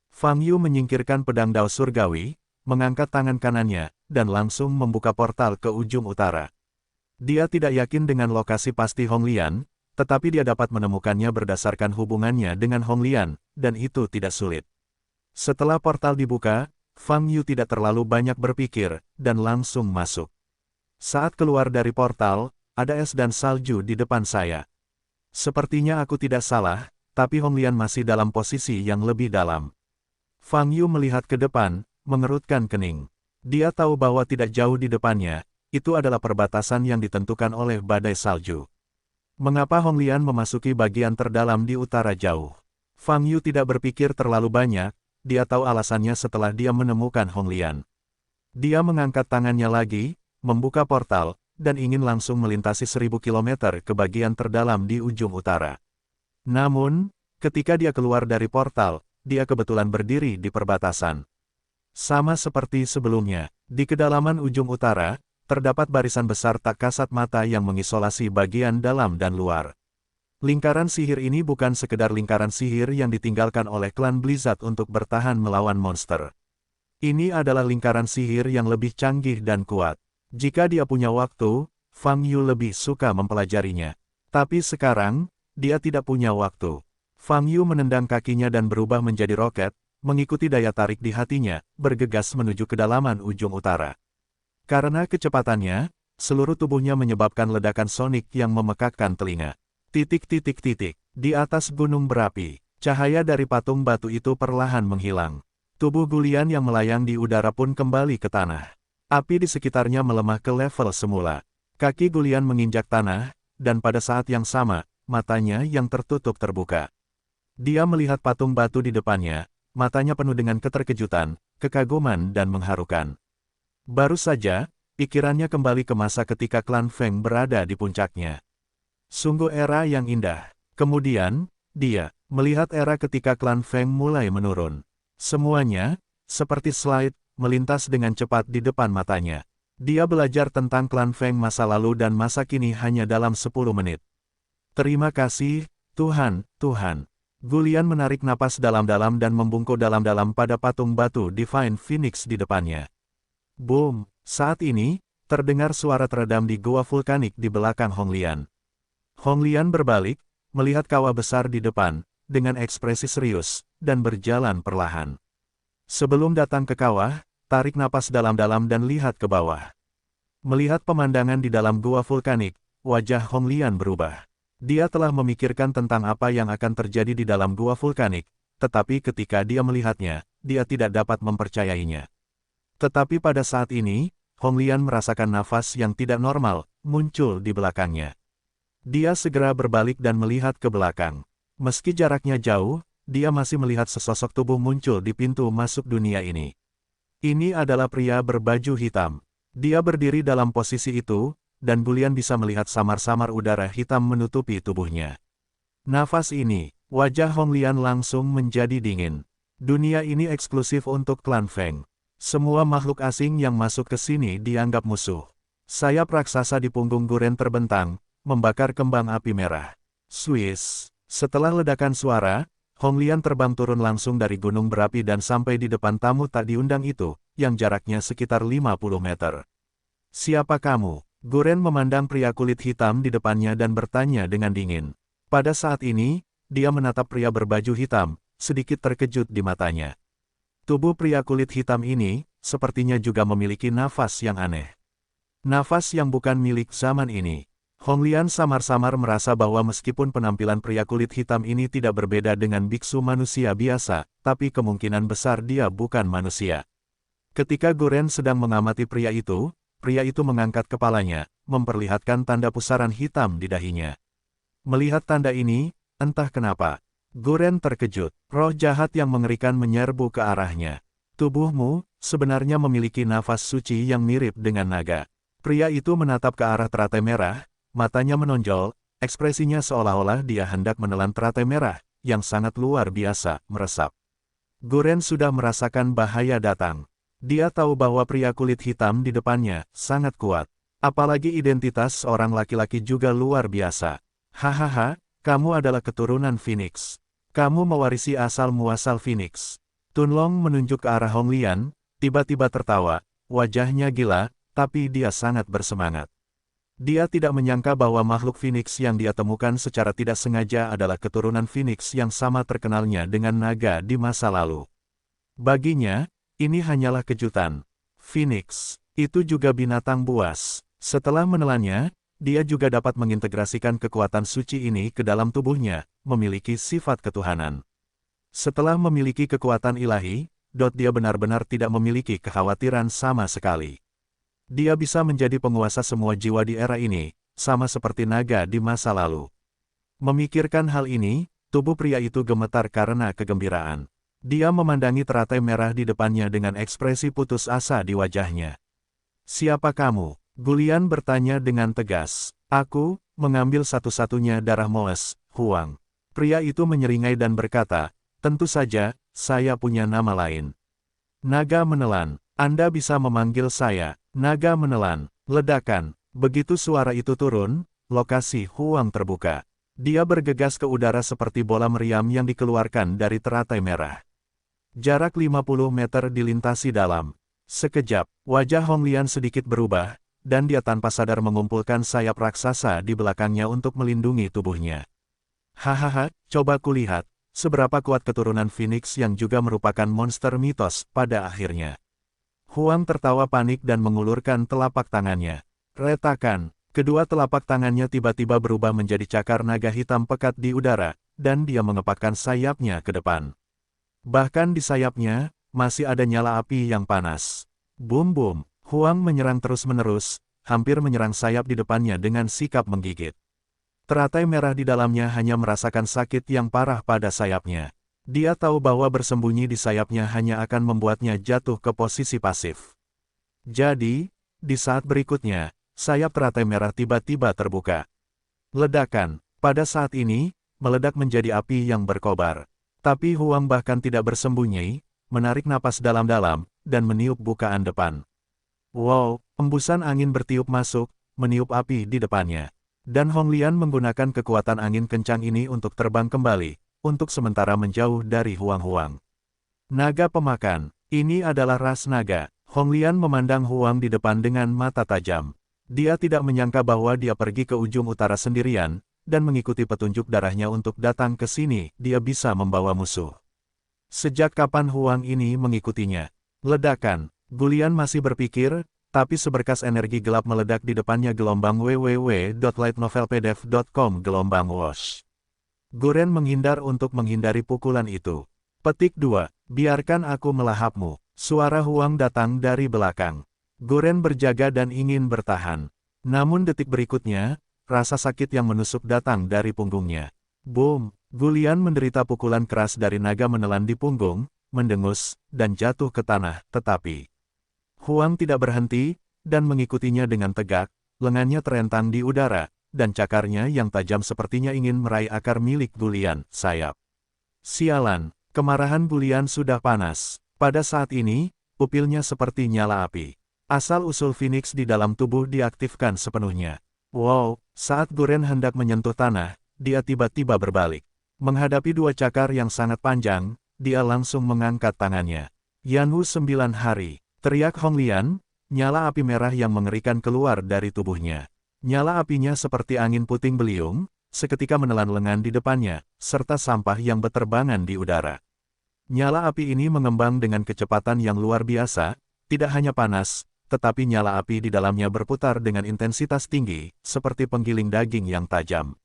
Fang Yu menyingkirkan pedang dao surgawi, mengangkat tangan kanannya, dan langsung membuka portal ke ujung utara. Dia tidak yakin dengan lokasi pasti Hong Lian, tetapi dia dapat menemukannya berdasarkan hubungannya dengan Hong Lian, dan itu tidak sulit. Setelah portal dibuka, Fang Yu tidak terlalu banyak berpikir, dan langsung masuk. Saat keluar dari portal, ada es dan salju di depan saya. Sepertinya aku tidak salah, tapi Hong Lian masih dalam posisi yang lebih dalam. Fang Yu melihat ke depan, mengerutkan kening. Dia tahu bahwa tidak jauh di depannya, itu adalah perbatasan yang ditentukan oleh badai salju. Mengapa Hong Lian memasuki bagian terdalam di utara jauh? Fang Yu tidak berpikir terlalu banyak, dia tahu alasannya setelah dia menemukan Hong Lian. Dia mengangkat tangannya lagi, membuka portal, dan ingin langsung melintasi 1000 km ke bagian terdalam di ujung utara. Namun, ketika dia keluar dari portal, dia kebetulan berdiri di perbatasan. Sama seperti sebelumnya, di kedalaman ujung utara, terdapat barisan besar tak kasat mata yang mengisolasi bagian dalam dan luar. Lingkaran sihir ini bukan sekedar lingkaran sihir yang ditinggalkan oleh klan Blizzard untuk bertahan melawan monster. Ini adalah lingkaran sihir yang lebih canggih dan kuat. Jika dia punya waktu, Fang Yu lebih suka mempelajarinya. Tapi sekarang, dia tidak punya waktu. Fang Yu menendang kakinya dan berubah menjadi roket, mengikuti daya tarik di hatinya, bergegas menuju kedalaman ujung utara. Karena kecepatannya, seluruh tubuhnya menyebabkan ledakan sonik yang memekakkan telinga. Di atas gunung berapi, cahaya dari patung batu itu perlahan menghilang. Tubuh Gulian yang melayang di udara pun kembali ke tanah. Api di sekitarnya melemah ke level semula. Kaki Gulian menginjak tanah, dan pada saat yang sama, matanya yang tertutup terbuka. Dia melihat patung batu di depannya, matanya penuh dengan keterkejutan, kekaguman dan mengharukan. Baru saja, pikirannya kembali ke masa ketika klan Feng berada di puncaknya. Sungguh era yang indah. Kemudian, dia melihat era ketika klan Feng mulai menurun. Semuanya, seperti slide, melintas dengan cepat di depan matanya. Dia belajar tentang klan Feng masa lalu dan masa kini hanya dalam 10 menit. Terima kasih, Tuhan, Tuhan. Gulian menarik napas dalam-dalam dan membungkuk dalam-dalam pada patung batu Divine Phoenix di depannya. Boom! Saat ini, terdengar suara teredam di gua vulkanik di belakang Hong Lian. Hong Lian berbalik, melihat kawah besar di depan, dengan ekspresi serius, dan berjalan perlahan. Sebelum datang ke kawah, tarik napas dalam-dalam dan lihat ke bawah. Melihat pemandangan di dalam gua vulkanik, wajah Hong Lian berubah. Dia telah memikirkan tentang apa yang akan terjadi di dalam gua vulkanik, tetapi ketika dia melihatnya, dia tidak dapat mempercayainya. Tetapi pada saat ini, Hong Lian merasakan nafas yang tidak normal, muncul di belakangnya. Dia segera berbalik dan melihat ke belakang. Meski jaraknya jauh, dia masih melihat sesosok tubuh muncul di pintu masuk dunia ini. Ini adalah pria berbaju hitam. Dia berdiri dalam posisi itu, dan Gulian bisa melihat samar-samar udara hitam menutupi tubuhnya. Nafas ini, wajah Hong Lian langsung menjadi dingin. Dunia ini eksklusif untuk klan Feng. Semua makhluk asing yang masuk ke sini dianggap musuh. Sayap raksasa di punggung Guren terbentang, membakar kembang api merah. Swiss. Setelah ledakan suara, Hong Lian terbang turun langsung dari gunung berapi dan sampai di depan tamu tak diundang itu, yang jaraknya sekitar 50 meter. Siapa kamu? Guren memandang pria kulit hitam di depannya dan bertanya dengan dingin. Pada saat ini, dia menatap pria berbaju hitam, sedikit terkejut di matanya. Tubuh pria kulit hitam ini, sepertinya juga memiliki nafas yang aneh. Nafas yang bukan milik zaman ini. Hong Lian samar-samar merasa bahwa meskipun penampilan pria kulit hitam ini tidak berbeda dengan biksu manusia biasa, tapi kemungkinan besar dia bukan manusia. Ketika Guren sedang mengamati pria itu mengangkat kepalanya, memperlihatkan tanda pusaran hitam di dahinya. Melihat tanda ini, entah kenapa, Guren terkejut. Roh jahat yang mengerikan menyerbu ke arahnya. Tubuhmu, sebenarnya memiliki nafas suci yang mirip dengan naga. Pria itu menatap ke arah teratai merah, matanya menonjol, ekspresinya seolah-olah dia hendak menelan teratai merah, yang sangat luar biasa, meresap. Guren sudah merasakan bahaya datang. Dia tahu bahwa pria kulit hitam di depannya sangat kuat. Apalagi identitas seorang laki-laki juga luar biasa. Hahaha, kamu adalah keturunan Phoenix. Kamu mewarisi asal-muasal Phoenix. Tunlong menunjuk ke arah Hong Lian, tiba-tiba tertawa, wajahnya gila, tapi dia sangat bersemangat. Dia tidak menyangka bahwa makhluk Phoenix yang dia temukan secara tidak sengaja adalah keturunan Phoenix yang sama terkenalnya dengan naga di masa lalu. Baginya, ini hanyalah kejutan. Phoenix, itu juga binatang buas. Setelah menelannya, dia juga dapat mengintegrasikan kekuatan suci ini ke dalam tubuhnya, memiliki sifat ketuhanan. Setelah memiliki kekuatan ilahi, dia benar-benar tidak memiliki kekhawatiran sama sekali. Dia bisa menjadi penguasa semua jiwa di era ini, sama seperti naga di masa lalu. Memikirkan hal ini, tubuh pria itu gemetar karena kegembiraan. Dia memandangi teratai merah di depannya dengan ekspresi putus asa di wajahnya. "Siapa kamu?" Gulian bertanya dengan tegas. "Aku, mengambil satu-satunya darah Moes, Huang." Pria itu menyeringai dan berkata, "Tentu saja, saya punya nama lain." Naga menelan. "Anda bisa memanggil saya Naga menelan." Ledakan. Begitu suara itu turun, lokasi Huang terbuka. Dia bergegas ke udara seperti bola meriam yang dikeluarkan dari teratai merah. Jarak 50 meter dilintasi dalam. Sekejap, wajah Hong Lian sedikit berubah, dan dia tanpa sadar mengumpulkan sayap raksasa di belakangnya untuk melindungi tubuhnya. "Hahaha, coba kulihat, seberapa kuat keturunan Phoenix yang juga merupakan monster mitos pada akhirnya." Huang tertawa panik dan mengulurkan telapak tangannya. Retakan, kedua telapak tangannya tiba-tiba berubah menjadi cakar naga hitam pekat di udara, dan dia mengepakkan sayapnya ke depan. Bahkan di sayapnya, masih ada nyala api yang panas. Bum-bum, Huang menyerang terus-menerus, hampir menyerang sayap di depannya dengan sikap menggigit. Teratai merah di dalamnya hanya merasakan sakit yang parah pada sayapnya. Dia tahu bahwa bersembunyi di sayapnya hanya akan membuatnya jatuh ke posisi pasif. Jadi, di saat berikutnya, sayap teratai merah tiba-tiba terbuka. Ledakan, pada saat ini, meledak menjadi api yang berkobar. Tapi Huang bahkan tidak bersembunyi, menarik napas dalam-dalam, dan meniup bukaan depan. Wow, embusan angin bertiup masuk, meniup api di depannya. Dan Hong Lian menggunakan kekuatan angin kencang ini untuk terbang kembali, untuk sementara menjauh dari Huang-Huang. Naga pemakan, ini adalah ras naga. Hong Lian memandang Huang di depan dengan mata tajam. Dia tidak menyangka bahwa dia pergi ke ujung utara sendirian, dan mengikuti petunjuk darahnya untuk datang ke sini, dia bisa membawa musuh. Sejak kapan Huang ini mengikutinya? Ledakan, Gulian masih berpikir, tapi seberkas energi gelap meledak di depannya. Gelombang www.lightnovelpdf.com gelombang wash. Guren menghindar untuk menghindari pukulan itu. Petik 2. Biarkan aku melahapmu. Suara Huang datang dari belakang. Guren berjaga dan ingin bertahan. Namun detik berikutnya, rasa sakit yang menusuk datang dari punggungnya. Boom! Gulian menderita pukulan keras dari naga menelan di punggung, mendengus, dan jatuh ke tanah, tetapi Huang tidak berhenti, dan mengikutinya dengan tegak, lengannya terentang di udara, dan cakarnya yang tajam sepertinya ingin meraih akar milik Gulian, sayap. Sialan, kemarahan Gulian sudah panas. Pada saat ini, pupilnya seperti nyala api. Asal-usul Phoenix di dalam tubuh diaktifkan sepenuhnya. Wow, saat Guren hendak menyentuh tanah, dia tiba-tiba berbalik. Menghadapi dua cakar yang sangat panjang, dia langsung mengangkat tangannya. Yanwu 9 hari, teriak Hong Lian, nyala api merah yang mengerikan keluar dari tubuhnya. Nyala apinya seperti angin puting beliung, seketika menelan lengan di depannya, serta sampah yang berterbangan di udara. Nyala api ini mengembang dengan kecepatan yang luar biasa, tidak hanya panas, tetapi nyala api di dalamnya berputar dengan intensitas tinggi, seperti penggiling daging yang tajam.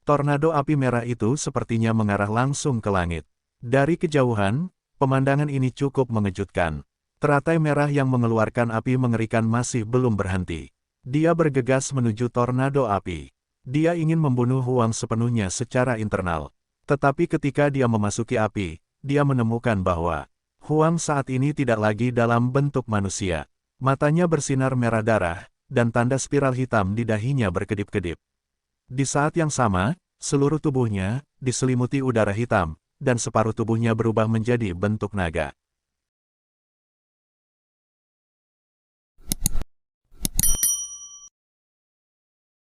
Tornado api merah itu sepertinya mengarah langsung ke langit. Dari kejauhan, pemandangan ini cukup mengejutkan. Teratai merah yang mengeluarkan api mengerikan masih belum berhenti. Dia bergegas menuju tornado api. Dia ingin membunuh Huang sepenuhnya secara internal. Tetapi ketika dia memasuki api, dia menemukan bahwa Huang saat ini tidak lagi dalam bentuk manusia. Matanya bersinar merah darah, dan tanda spiral hitam di dahinya berkedip-kedip. Di saat yang sama, seluruh tubuhnya diselimuti udara hitam, dan separuh tubuhnya berubah menjadi bentuk naga.